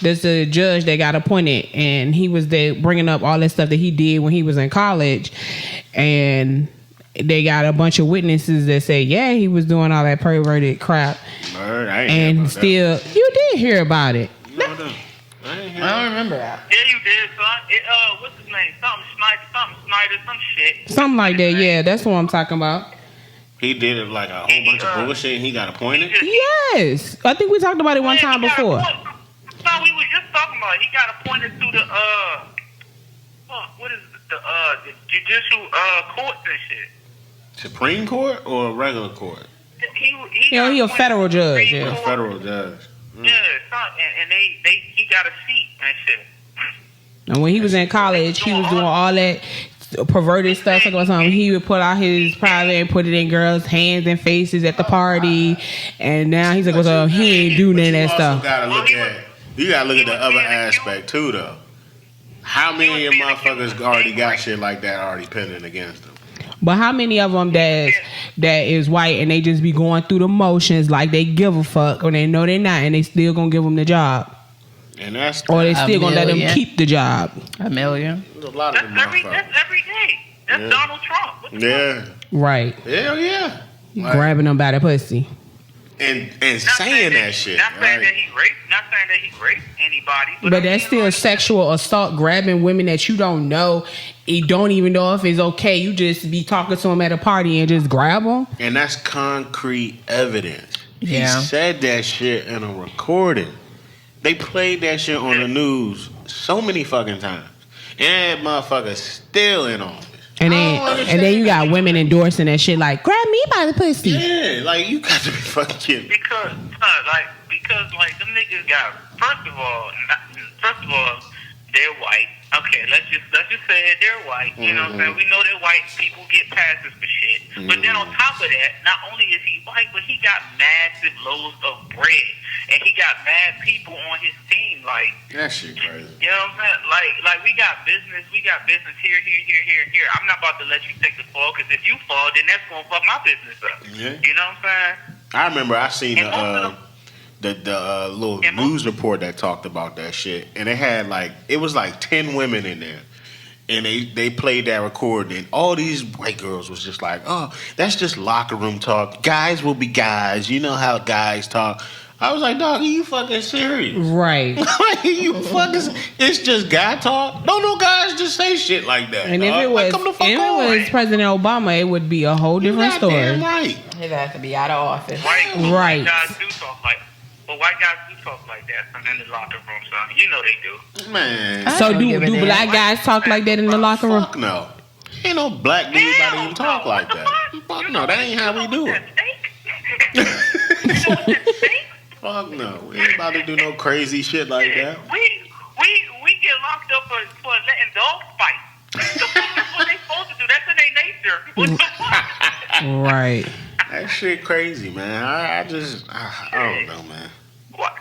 There's a judge that got appointed, and he was there bringing up all that stuff that he did when he was in college, and they got a bunch of witnesses that say, yeah, he was doing all that perverted crap. Word, I ain't And still, you did hear about it. No. I ain't hear I don't remember that. Yeah, you did, son. What's his name? Something Snyder, some shit. Something like that. Yeah, that's what I'm talking about. He did it like a whole bunch of bullshit and he got appointed? Yes. I think we talked about it one time before. No, we was just talking about it. He got appointed to the what is it? The judicial courts and shit. Supreme Court or regular court? He a federal judge. Yeah. A federal judge. Yeah, and he got a seat and shit. And when he was in college, he was doing all that perverted stuff. Talking about something, he would pull out his private and put it in girls' hands and faces at the party. And now he's like, well, he ain't doing none of that stuff. You gotta look at the other aspect too, though. How many of motherfuckers already got shit like that already pending against them? But how many of them that is white and they just be going through the motions like they give a fuck or they know they're not and they still gonna give them the job? And that's or they still gonna let them keep the job. $1 million. There's a lot of them motherfuckers. That's every day. That's Donald Trump. Yeah. Right. Hell yeah. Like, grabbing them by the pussy. And saying that shit. Not saying that he raped anybody. But that's still sexual assault, grabbing women that you don't know. You don't even know if it's okay. You just be talking to them at a party and just grab them. And that's concrete evidence. Yeah. He said that shit in a recording. They played that shit on the news so many fucking times. And that motherfucker's still in office. And then you got women endorsing that shit like, grab me by the pussy. Yeah, like you got to be fucking kidding. Because because like them niggas got first of all, they're white. Okay, let's just say it, they're white. You know what I'm saying? We know that white people get passes for shit. But then on top of that, not only is he white, but he got massive loads of bread. And he got mad people on his team. Like, that shit crazy. You know what I'm saying? Like we got business here. I'm not about to let you take the fall, because if you fall, then that's gonna fuck my business up. Yeah. You know what I'm saying? I remember I seen the little news report that talked about that shit, and it had it was 10 women in there, and they played that recording, and all these white girls was just like, oh, that's just locker room talk. Guys will be guys. You know how guys talk. I was like, dog, are you fucking serious? Right. It's just guy talk. No guys just say shit like that. And if it was President Obama, it would be a whole different story. Right. It has to be out of office. White guys do talk like. But white guys do talk like that in the locker room, son. You know they do. Man. So do black guys talk like that in the locker room? Fuck no. Ain't no black dude about to even talk like that. Fuck no, that ain't how we do it. Fuck no. We ain't about to do no crazy shit like that. We get locked up for letting dogs fight. That's what they supposed to do. That's in their nature. What the fuck? Right. That shit crazy, man. I don't know, man. What?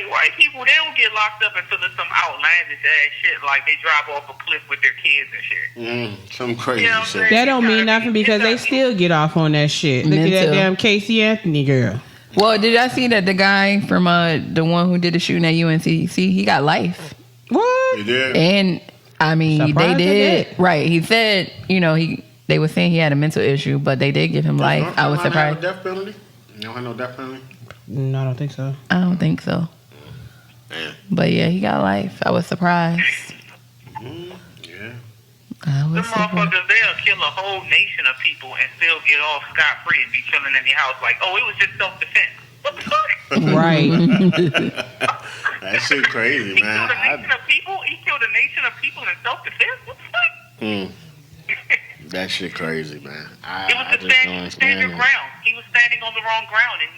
White people, they don't get locked up until there's some outlandish ass shit, like they drive off a cliff with their kids and shit. Some crazy shit. That don't mean nothing, because they still get off on that shit. Look at that damn Casey Anthony girl. Well, did y'all see that the guy from the one who did the shooting at UNCC, he got life? What? He did? And I mean, Surprised they did. Right. He said, they were saying he had a mental issue, but they did give him life. I was surprised. Death penalty? You don't have no death penalty? No, I don't think so. I don't think so. Man. But yeah, he got life. I was surprised. Yeah. Them motherfuckers, they'll kill a whole nation of people and still get off scot-free and be chilling in the house like, oh, it was just self-defense. What the fuck? Right. That shit crazy, man. He killed a nation of people in self-defense? What the fuck? That shit crazy, man. It was a standard ground. He was standing on the wrong ground, and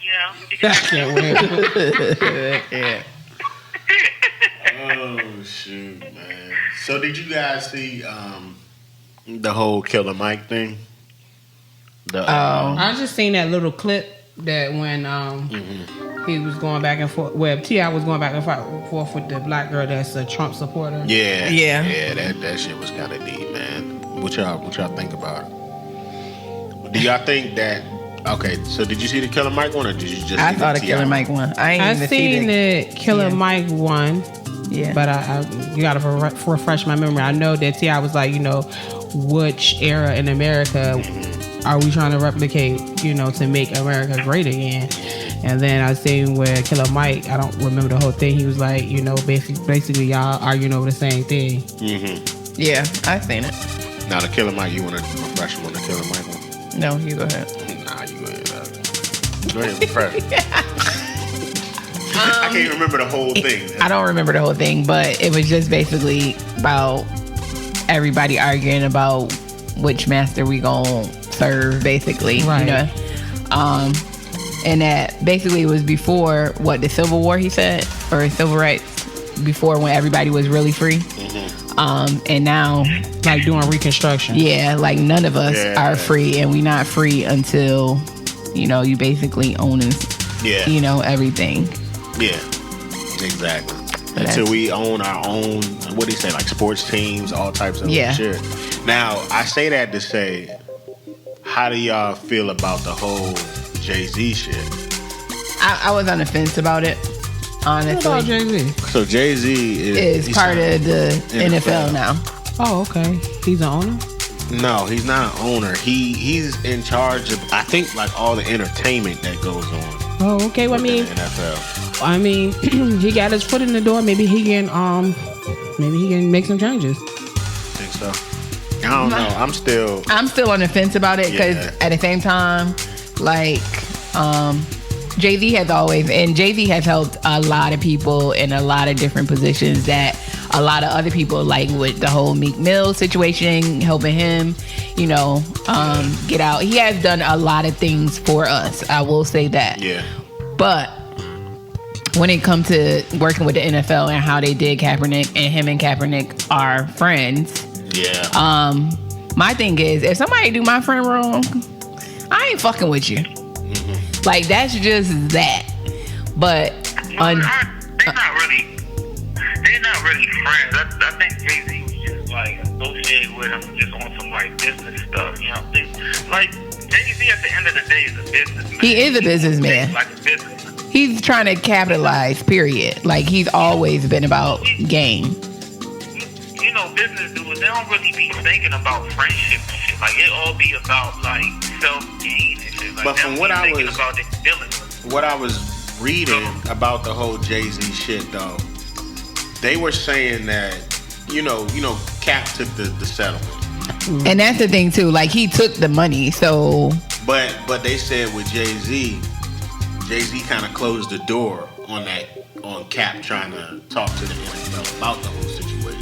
Yeah. Oh shoot, man. So did you guys see the whole Killer Mike thing? I just seen that little clip that when he was going back and forth. Well, T.I. was going back and forth with the black girl that's a Trump supporter. Yeah. That shit was kind of deep, man. What y'all think about it? Do y'all think that? Okay, so did you see the Killer Mike one, or did you just? I saw the Killer Mike one. I seen the Killer Mike one. Yeah, but you gotta refresh my memory. I know that T.I. was like, which era in America are we trying to replicate? To make America great again. And then I seen where Killer Mike, I don't remember the whole thing. He was like, basically y'all arguing over the same thing. Mm-hmm. Yeah, I seen it. Now the Killer Mike, you want to refresh on the Killer Mike one? No, you go ahead. Nah, you go ahead. Go ahead, refresh. I can't remember the whole thing. I don't remember the whole thing, but it was just basically about everybody arguing about which master we gonna serve, basically. Right. And that basically was before the Civil War, he said, or civil rights, before when everybody was really free. And now, like doing Reconstruction. Yeah, like none of us are free, and we not free until you basically own everything. Yeah, exactly. Until we own our own, what do you say, like sports teams, all types of shit. Now, I say that to say, how do y'all feel about the whole Jay-Z shit? I was on the fence about it, honestly. What about Jay-Z? So Jay-Z is part of the NFL now. Oh, okay. He's an owner? No, he's not an owner. He's in charge of, I think, like all the entertainment that goes on. Oh, okay. Well, I mean, he got his foot in the door. Maybe he can make some changes. Think so? I don't know. I'm still on the fence about it, because at the same time, like, Jay-Z has always, and Jay-Z has helped a lot of people in a lot of different positions that a lot of other people, like with the whole Meek Mill situation, helping him, get out. He has done a lot of things for us. I will say that. Yeah. But when it comes to working with the NFL and how they did Kaepernick, and him and Kaepernick are friends. Yeah. My thing is, if somebody do my friend wrong, I ain't fucking with you. Mm-hmm. Like, that's just that. But they're not really friends. I think Jay-Z was just like associated with him just on some like business stuff. You know, like Jay-Z at the end of the day is a businessman. he is a businessman. Like a businessman. He's trying to capitalize, period. Like, he's always been about gain. You know, business dudes, they don't really be thinking about friendship and shit. Like, it all be about like self-gain and shit. Like, But from what I was, about their feelings. what I was reading about the whole Jay-Z shit, though, they were saying that, you know, Cap took the settlement. And that's the thing too. Like, he took the money, so. But they said with Jay-Z kind of closed the door on Cap trying to talk to the NFL about the whole situation.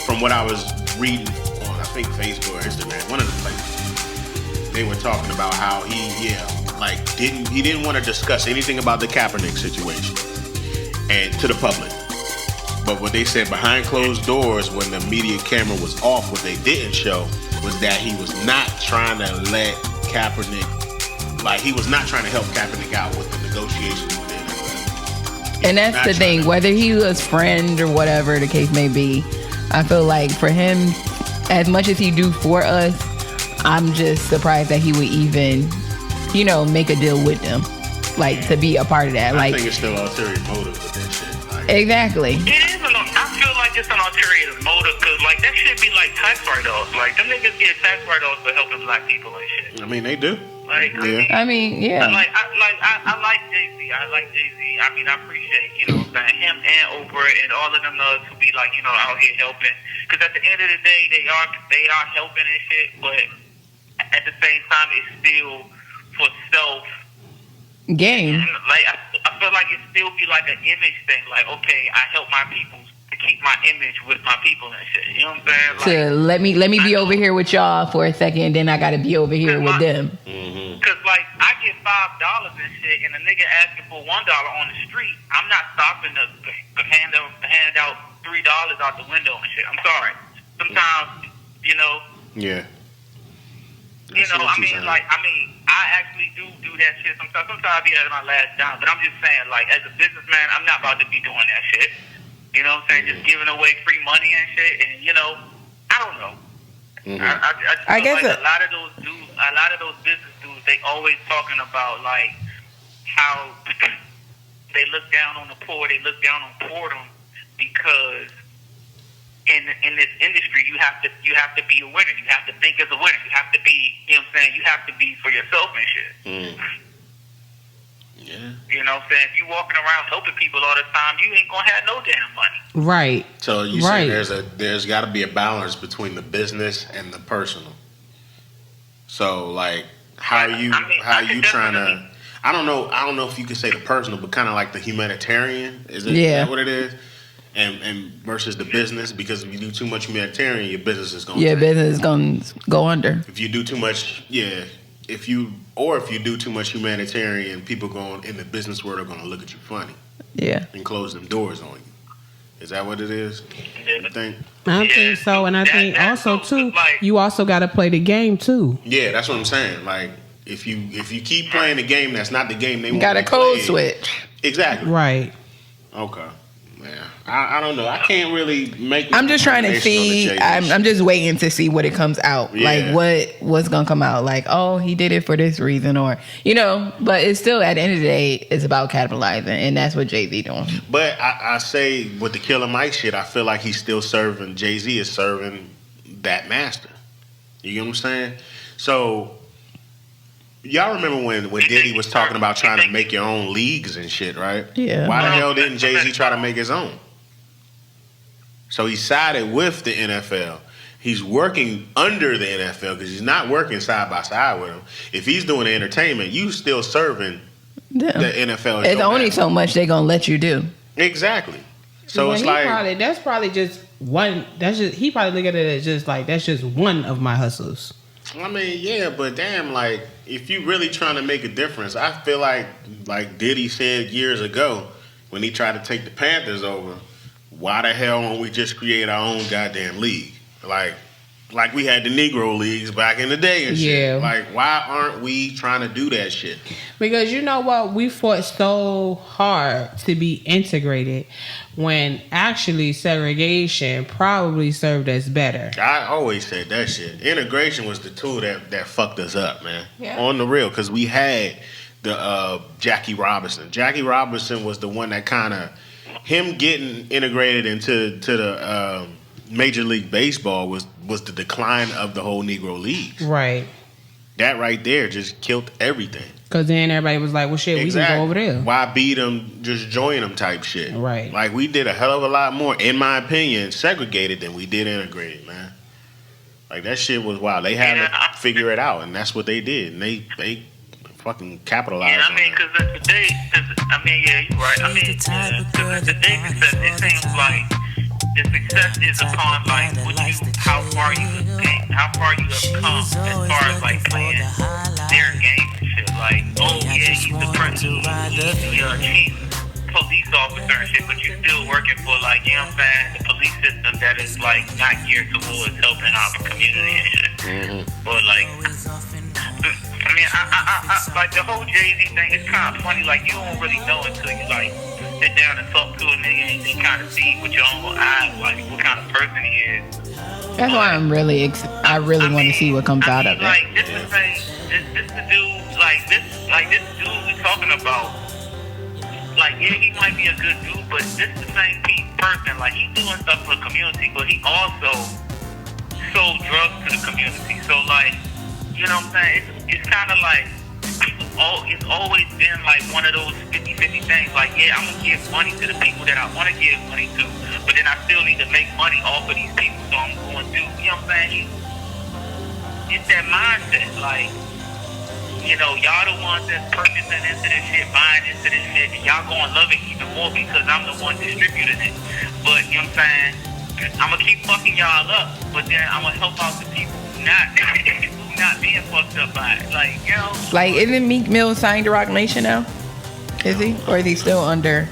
From what I was reading on, I think Facebook or Instagram, one of the places, they were talking about how he didn't want to discuss anything about the Kaepernick situation and to the public. But what they said behind closed doors when the media camera was off, what they didn't show was that he was not trying to let Kaepernick, like, he was not trying to help Kaepernick out with the negotiations with the NFL. And that's the thing, whether he was friend or whatever the case may be, I feel like for him, as much as he do for us, I'm just surprised that he would even, make a deal with them, like, to be a part of that. I Like, think it's still ulterior motive with that shit. Like, exactly. It is I feel like it's an ulterior motive because, like, that should be like tax write-offs. Like, them niggas get tax write-offs for helping black people and shit. I mean, they do. Like, Yeah. I mean, yeah. I like Jay-Z. I like Jay-Z. I mean, I appreciate, what I'm saying, him and Oprah and all of them others who be like, out here helping. Because at the end of the day, they are helping and shit. But at the same time, it's still for self. Game. Like, I feel like it still be like an image thing. Like, okay, I help my people to keep my image with my people and shit. You know what I'm saying? Like, To let me be over here with y'all for a second, then I gotta be over here with them. Cause like I get $5 and shit, and a nigga asking for $1 on the street, I'm not stopping to hand out $3 out the window and shit. I'm sorry. Sometimes, Yeah. I actually do that shit sometimes. Sometimes I be at my last dime, but I'm just saying, like, as a businessman, I'm not about to be doing that shit. You know what I'm saying? Just giving away free money and shit, and I don't know. I guess like a lot of those business dudes, they always talking about like how they look down on the poor, they look down on poordom because in this industry you have to be a winner. You have to think as a winner. You have to be, you know what I'm saying? You have to be for yourself and shit. Yeah. You know what I'm saying? If you walking around helping people all the time, you ain't gonna have no damn money. Right. So you say there's got to be a balance between the business and the personal. So like how you trying to? I don't know if you could say the personal, but kind of like the humanitarian. Is that what it is? And versus the business, because if you do too much humanitarian, your business is going. Yeah, business is going to go under. If you do too much, if you do too much humanitarian, people going in the business world are going to look at you funny. Yeah. And close them doors on you. Is that what it is? You think? I think so, and I think also too, you also got to play the game too. Yeah, that's what I'm saying. Like if you keep playing the game, that's not the game they want. Got a code switch. Exactly. Right. Okay. Man, I don't know. I can't really make. I'm just trying to see. I'm just waiting to see what it comes out. Yeah. Like what's gonna come out. Like, oh, he did it for this reason, or But it's still at the end of the day, it's about capitalizing, and that's what Jay-Z doing. But I say with the Killer Mike shit, I feel like he's still serving. Jay-Z is serving that master. You get what I'm saying? So. Y'all remember when Diddy was talking about trying to make your own leagues and shit, right? Yeah. Why the hell didn't Jay-Z try to make his own? So he sided with the NFL. He's working under the NFL because he's not working side by side with them. If he's doing the entertainment, you still serving the NFL. It's only so much they're gonna let you do. Exactly. So it's like that's probably just one. That's just he probably look at it as just like that's just one of my hustles. I mean, yeah, but damn, like if you really trying to make a difference, I feel like Diddy said years ago, when he tried to take the Panthers over, why the hell don't we just create our own goddamn league? Like we had the Negro leagues back in the day and shit. Yeah. Like, why aren't we trying to do that shit? Because you know what? We fought so hard to be integrated when actually segregation probably served us better. I always said that shit. Integration was the tool that fucked us up, man. Yeah. On the real, because we had the Jackie Robinson. Jackie Robinson was the one that kind of, him getting integrated into the Major League Baseball was the decline of the whole Negro Leagues. Right. That right there just killed everything. Because then everybody was like, well, shit, we can go over there. Why beat them, just join them type shit. Right. Like, we did a hell of a lot more, in my opinion, segregated than we did integrated, man. Like, that shit was wild. They had to figure it out, and that's what they did. And they fucking capitalized Yeah, I mean, on it. because today, yeah, you're right. I mean, today, it seems like the success is upon like how far you have come as far as like playing their game and shit. Like, oh yeah, he's the person, he's the chief police officer and shit, but you're still working for like, you know what I'm saying, the police system that is like not geared towards helping out the community and shit. But like, I mean, I like the whole Jay-Z thing. It's kind of funny. Like, you don't really know until you like sit down and talk to a nigga and kind of see with your own eyes, like what kind of person he is. That's why I really want to see what comes out of it. Like, this is thing, this the dude, this dude we talking about. Like, yeah, he might be a good dude, but this the same person. Like, he's doing stuff for the community, but he also sold drugs to the community. So, like, you know what I'm saying? It's kind of like, it's always been like one of those 50-50 things. Like, yeah, I'm going to give money to the people that I want to give money to, but then I still need to make money off of these people, so I'm going to, you know what I'm saying? It's that mindset. Like, you know, y'all the ones that's purchasing into this shit, buying into this shit, and y'all gonna love it even more because I'm the one distributing it. But, you know what I'm saying? I'm gonna keep fucking y'all up, but then I'm gonna help out the people who not being fucked up by it. Like, you know? Like, isn't Meek Mill signed to Rock Nation now? Is he? Or is he still under?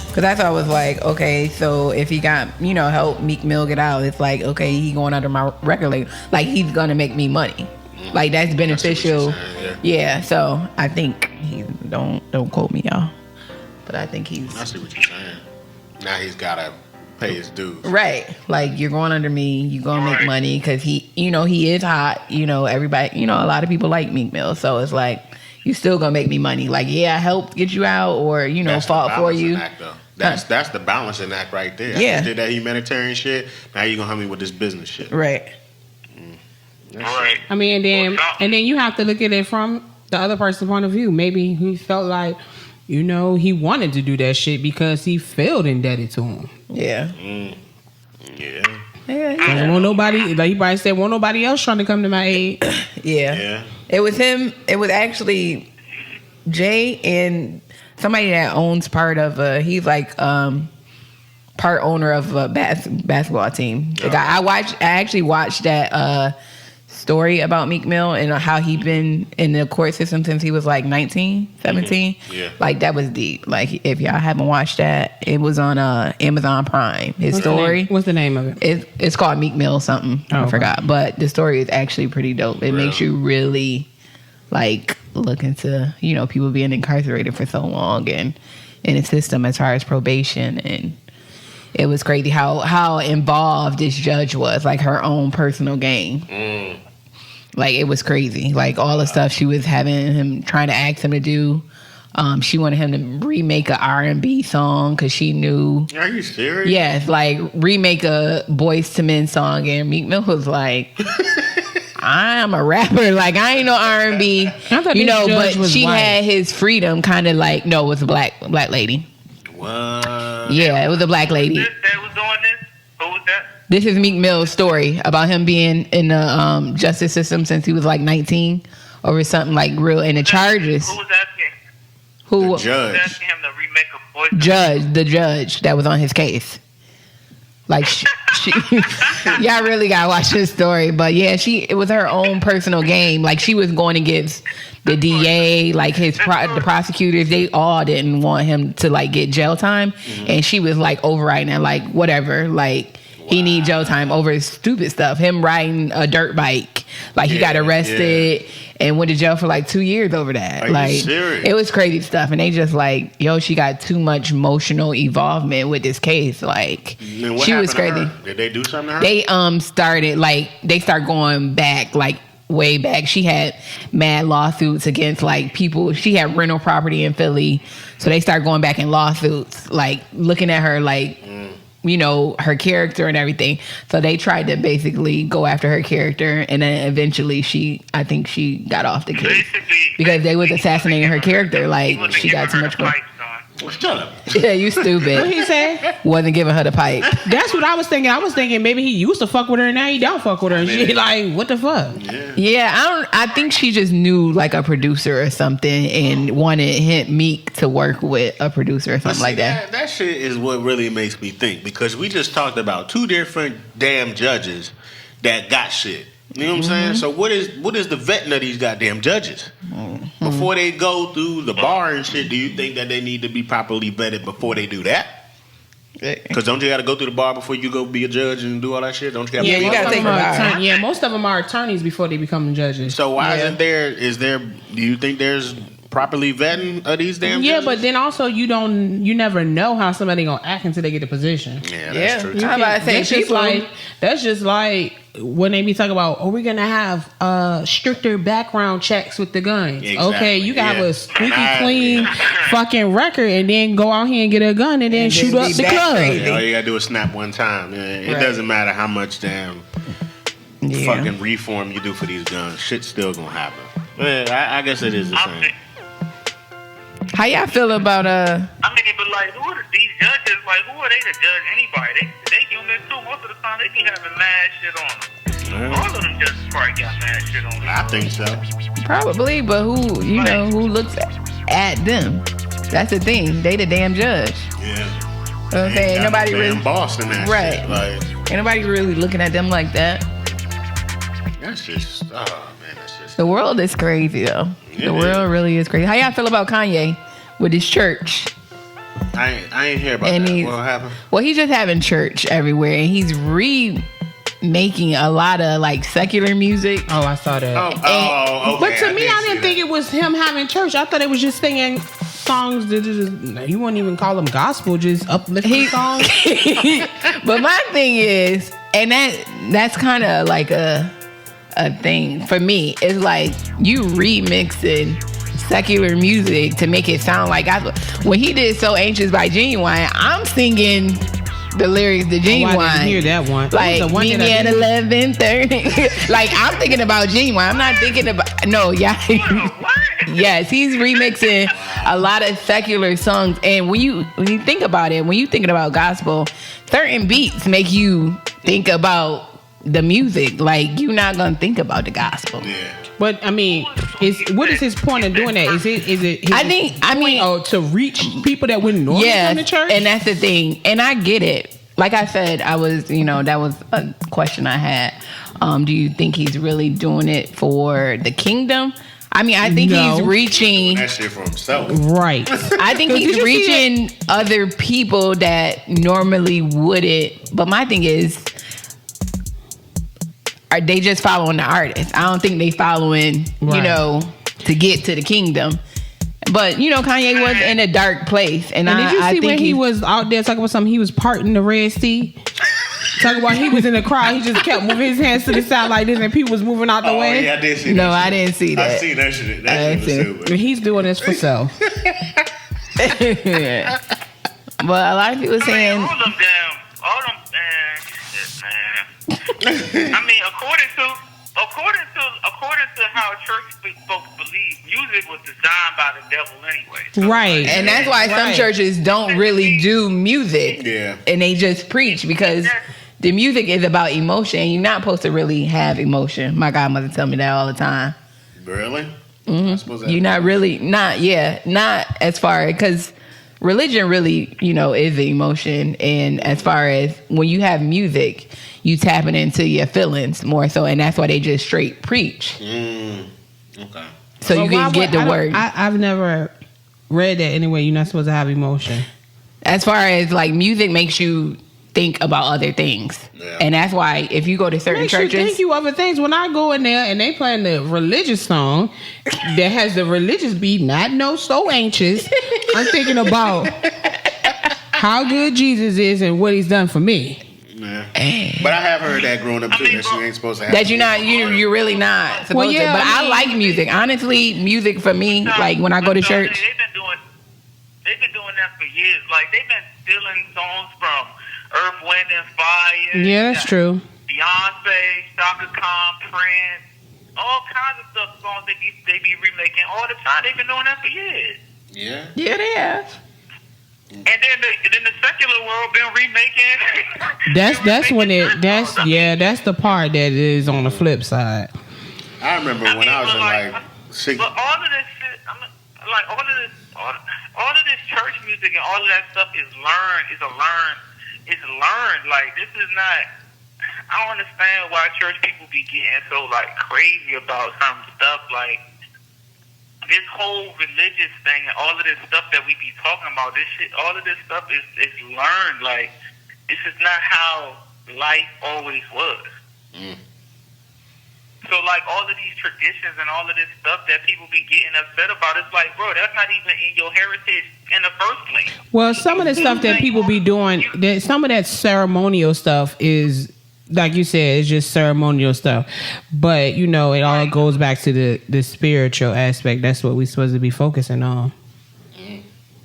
Because that's why I was like, okay, so if he got, you know, help Meek Mill get out, it's like, okay, he going under my record label. Like, he's gonna make me money. Like, that's beneficial. Saying, yeah, so I think he don't quote me, y'all. But I think he's I see what you're saying. Now he's gotta pay his dues. right. Like, you're going under me, you're gonna make money because he, you know, he is hot. You know, everybody, you know, a lot of people like Meek Mill, so it's like you still gonna make me money. Like, yeah, I helped get you out, or you know, That's fought for you. Act, though. That's the balancing act right there. Yeah. I did that humanitarian shit. Now you gonna help me with this business shit. Right. Right. I mean, and then you have to look at it from the other person's point of view. Maybe he felt like, you know, he wanted to do that shit because he felt indebted to him. Yeah. Yeah. Yeah. Won't nobody, like he probably said, won't nobody else trying to come to my aid. Yeah. It was him. It was actually Jay and somebody that owns part of. He's like part owner of a basketball team. The guy I actually watched that story about Meek Mill and how he been in the court system since he was like 19, 17. Yeah. Like, that was deep. Like, if y'all haven't watched that, it was on Amazon Prime. His story. What's the name of it? It's called Meek Mill something. I okay. forgot. But the story is actually pretty dope. It makes you really like look into, you know, people being incarcerated for so long and in a system as far as probation. And it was crazy how involved this judge was, like her own personal gain. Like, it was crazy. Like, all the stuff she was having him trying to ask him to do. She wanted him to remake a R&B song because she knew. Are you serious? Yes, like remake a Boyz II Men song, and Meek Mill was like, "I'm a rapper, like I ain't no R&B, you know." But she had his freedom, kind of like, no, it was a black lady. What? Yeah, it was a black lady. That was doing this? Who was that? This is Meek Mill's story about him being in the justice system since he was like 19 over something like real. And the charges. Who was asking? Who? The judge. Who was asking him to remake a voice? The judge that was on his case. Like, Y'all really gotta watch this story. But yeah, it was her own personal game. Like she was going against the DA, like the prosecutors. They all didn't want him to like get jail time, and she was like overriding it, like whatever, like. He need jail time over stupid stuff. Him riding a dirt bike. Like, he got arrested and went to jail for like 2 years over that. Are you serious? It was crazy stuff. And they just like, yo, she got too much emotional involvement with this case. Like, she was crazy. Did they do something to her? They started going back, like, way back. She had mad lawsuits against like people. She had rental property in Philly. So they started going back in lawsuits, like looking at her like... you know, her character and everything. So they tried to basically go after her character, and then eventually I think she got off the case because they was assassinating her character. Like, she got too much more. Shut up. Yeah, you stupid. What he say? Wasn't giving her the pipe. That's what I was thinking. I was thinking maybe he used to fuck with her and now he don't fuck with her. And she like, what the fuck? Yeah, I think she just knew like a producer or something and wanted Meek to work with a producer or something like that. That shit is what really makes me think, because we just talked about two different damn judges that got shit. You know what I'm saying? So what is the vetting of these goddamn judges? Before they go through the bar and shit, do you think that they need to be properly vetted before they do that? Because don't you got to go through the bar before you go be a judge and do all that shit? Don't you got to you got to take a bar. Yeah, most of them are attorneys before they become judges. So why do you think there's properly vetting of these damn judges? But then also you never know how somebody gonna act until they get the position. Yeah, that's true. That's just like when they be talking about, we're gonna have stricter background checks with the guns. Exactly, okay, you can have a squeaky clean fucking record and then go out here and get a gun and then shoot up the club. All you gotta do is snap one time. It doesn't matter how much damn fucking reform you do for these guns. Shit's still gonna happen. I guess it is the same. How y'all feel about I mean, but like, who are these judges? Like, who are they to judge anybody? They human too. Most of the time, they be having mad shit on them. All of them judges probably got mad shit on them. I think so. Probably, but who looks at them? That's the thing. They the damn judge. Yeah. Okay, ain't nobody really boss in that shit. Like, ain't nobody really looking at them like that. That's just that's just. The world is crazy though. The world really is crazy. How y'all feel about Kanye with his church? I ain't hear about that. What happened? Well, he's just having church everywhere, and he's remaking a lot of like secular music. Oh, I saw that. Okay. But to me, I didn't think it was him having church. I thought it was just singing songs that you wouldn't even call them gospel, just uplifting songs. But my thing is, and that's kind of like a thing for me. It's like you remixing secular music to make it sound like gospel. When he did "So Anxious" by Genuine, I'm singing the lyrics to Genuine. I didn't hear that one. Like, meet me at 11:30. Like, I'm thinking about Genuine. I'm not thinking about Yes, he's remixing a lot of secular songs. And when you think about it, when you thinking about gospel, certain beats make you think about the music. Like, you're not gonna think about the gospel. Yeah. But I mean, what is his point of doing that? Is it? To reach people that wouldn't normally come to church. And that's the thing. And I get it. Like I said, that was a question I had. Do you think he's really doing it for the kingdom? I mean, I think he's reaching that shit for himself. Right. I think he's reaching other people that normally wouldn't. But my thing is, are they just following the artist? I don't think they following, to get to the kingdom. But, Kanye was in a dark place. And did you see when he was out there talking about something? He was parting the Red Sea. Talking about he was in the crowd. He just kept moving his hands to the side like this and people was moving out the way. Yeah, I did see that. No, I didn't see that. I seen that shit. That shit was stupid. He's doing this for self. But a lot of people saying... all them, man. I mean, according to how church folks believe, music was designed by the devil anyway. Right. And that's why some churches don't really do music. Yeah. And they just preach because the music is about emotion. You're not supposed to really have emotion. My godmother tell me that all the time. Really? Mm-hmm. You're not really, not as far, because religion really, is the emotion. And as far as when you have music, you tapping into your feelings more so. And that's why they just straight preach. Okay. So you can get the word. I've never read that anyway. You're not supposed to have emotion. As far as like music makes you think about other things. Yeah. And that's why if you go to certain churches. Thank you other things. When I go in there and they playing the religious song that has the religious beat, not no so anxious, I'm thinking about how good Jesus is and what he's done for me. Yeah. But I have heard that growing up too, that you ain't supposed to have. That you're really not supposed to. But I like music. Honestly, music for me, like when I go to church. They've been doing that for years. Like they've been stealing songs from Earth, Wind, and Fire. Yeah, that's true. Beyonce, Shaka Khan, Prince, all kinds of stuff. Songs they be remaking all the time. They've been doing that for years. Yeah. Yeah, they have. And then the secular world been remaking. That's the part that is on the flip side. I remember when I was in like 6. But all of this shit, all of this church music and all of that stuff is learned. It's learned. Like this is not. I don't understand why church people be getting so like crazy about some stuff like. This whole religious thing and all of this stuff that we be talking about, this shit, all of this stuff is learned. Like, this is not how life always was. So, like, all of these traditions and all of this stuff that people be getting upset about, it's like, bro, that's not even in your heritage in the first place. Well, some of the stuff that people be doing, some of that ceremonial stuff is, like you said, it's just ceremonial stuff. But, it all goes back to the spiritual aspect. That's what we're supposed to be focusing on.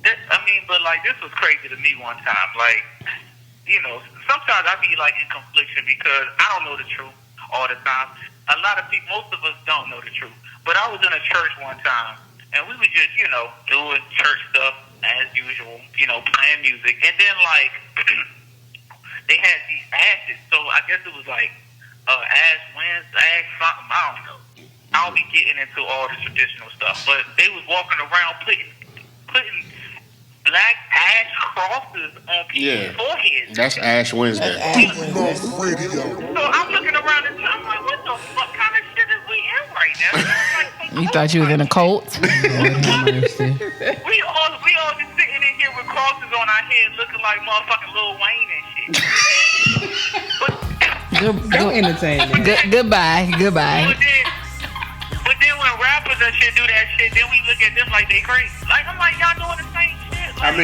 But, like, this was crazy to me one time. Like, sometimes I be, like, in confliction because I don't know the truth all the time. A lot of people, most of us don't know the truth. But I was in a church one time, and we were just, doing church stuff as usual, playing music. And then, like... they had these ashes, so I guess it was like Ash Wednesday, Ash something, I don't know. I'll be getting into all the traditional stuff, but they was walking around putting black ash crosses on people's foreheads. That's Ash Wednesday. So I'm looking around and I'm like, what the fuck kind of shit is we in right now? You thought you was in a cult? we all just sitting in here with crosses on our head looking like motherfucking Lil Wayne and shit. Don't entertain me. Goodbye. But then when rappers and shit do that shit, then we look at them like they crazy. Like, I'm like, y'all doing the same shit. Like,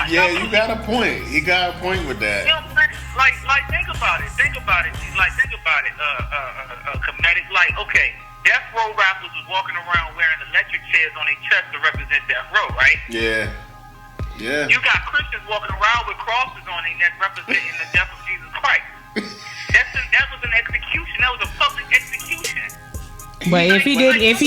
you got a point. He got a point with that. Like, think about it. Like, think about it. Kemetic. Like, okay, Death Row rappers was walking around wearing electric chairs on their chest to represent Death Row, right? Yeah. You got Christians walking around with crosses on their neck representing the death of Jesus Christ. That was an execution. That was a public execution. But if he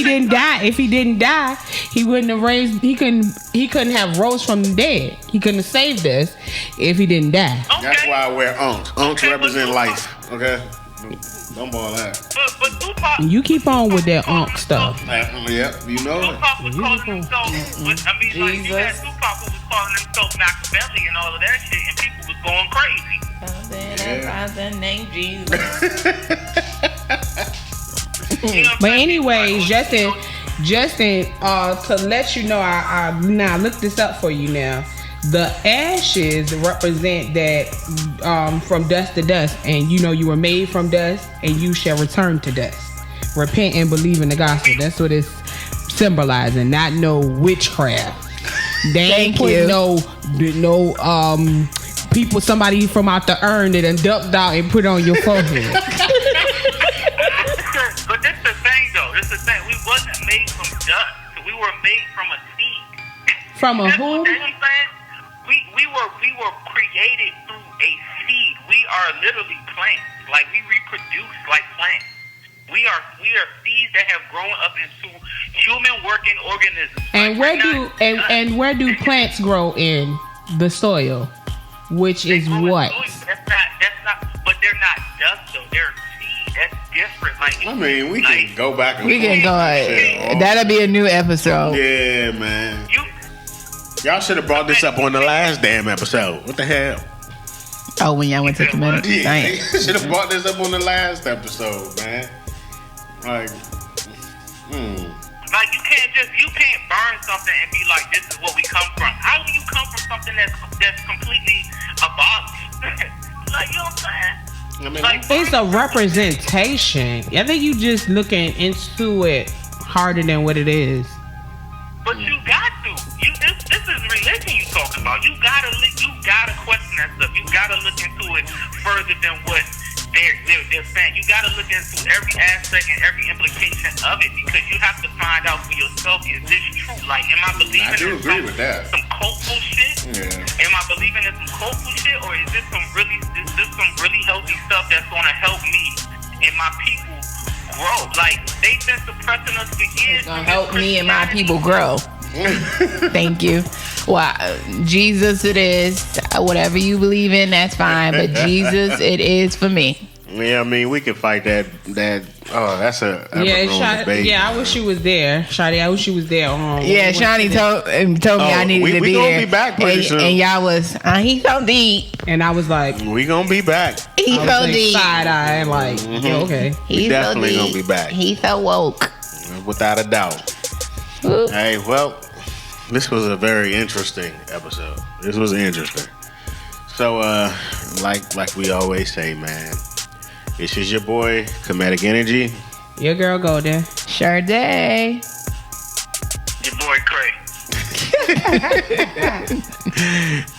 didn't die, he wouldn't have raised. He couldn't have rose from the dead. He couldn't have saved us if he didn't die. Okay. That's why I wear unks. Unks represent life. Okay. Don't ball that. But Tupac, you keep on with that unk stuff. Yep, you know it. Tupac was calling himself. Like you had Tupac who was calling himself Machiavelli and all of that shit, and people was going crazy. The name Jesus. But anyways, Justin, to let you know, I now look this up for you now. The ashes represent that from dust to dust, and you were made from dust, and you shall return to dust. Repent and believe in the gospel. That's what it's symbolizing, not no witchcraft. They ain't put no people, somebody from out the urn that done ducked out and put on your forehead. But this the thing, though. This the thing. We wasn't made from dust. We were made from a seed. From a who? We were created through a seed. We are literally plants. Like, we reproduce like plants. We are seeds that have grown up into human working organisms. And where do plants grow in the soil? Which is what? That's not. But they're not dust though. They're seed. That's different. Like, we can go back and we can go. That'll be a new episode. Yeah, man. Y'all should have brought this up on the last damn episode. What the hell? Oh, when y'all went to Kemetic. Yeah, should have brought this up on the last episode, man. Like, Like you can't burn something and be like, this is what we come from. How do you come from something that's completely abolished? Like, you know what I'm saying? I mean, Like, It's a representation. I think you just looking into it harder than what it is. but you got to. This is religion you talking about. You gotta question that stuff. You gotta look into it further than what they're saying. You gotta look into every aspect and every implication of it because you have to find out for yourself, is this true? Like, am I believing I do in agree with that. some hopeful shit? Yeah. Am I believing in some hopeful shit, or is this some really healthy stuff that's gonna help me and my people grow? Like, they've been suppressing us for years. It's gonna help me and my people grow. Thank you. Well, Jesus it is. Whatever you believe in, that's fine. But Jesus it is for me. Yeah, I mean, we can fight that. That's a debate. Yeah, I wish you was there, Shardae. I wish you was there. Yeah, Shawnee told me I needed to be gonna there. be back pretty soon. And y'all was, he's so deep. And I was like, We gonna be back. He's I was so like deep. side eye, like, yeah, okay. He's definitely so gonna be back. He's so woke. Without a doubt. Ooh. Hey, well, this was a very interesting episode. This was interesting. So, like we always say, man, this is your boy, Kemetic Energy. Your girl go there. Shardae. Your boy Cray.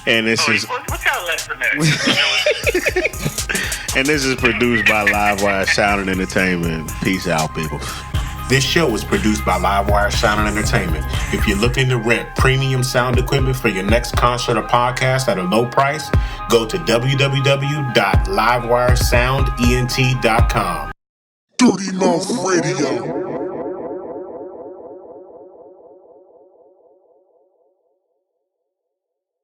And this is What y'all lesson at? and this is produced by Livewire Sound and Entertainment. Peace out, people. This show is produced by Livewire Sound and Entertainment. If you're looking to rent premium sound equipment for your next concert or podcast at a low price, go to www.livewiresoundent.com. Dirty Mouth Radio.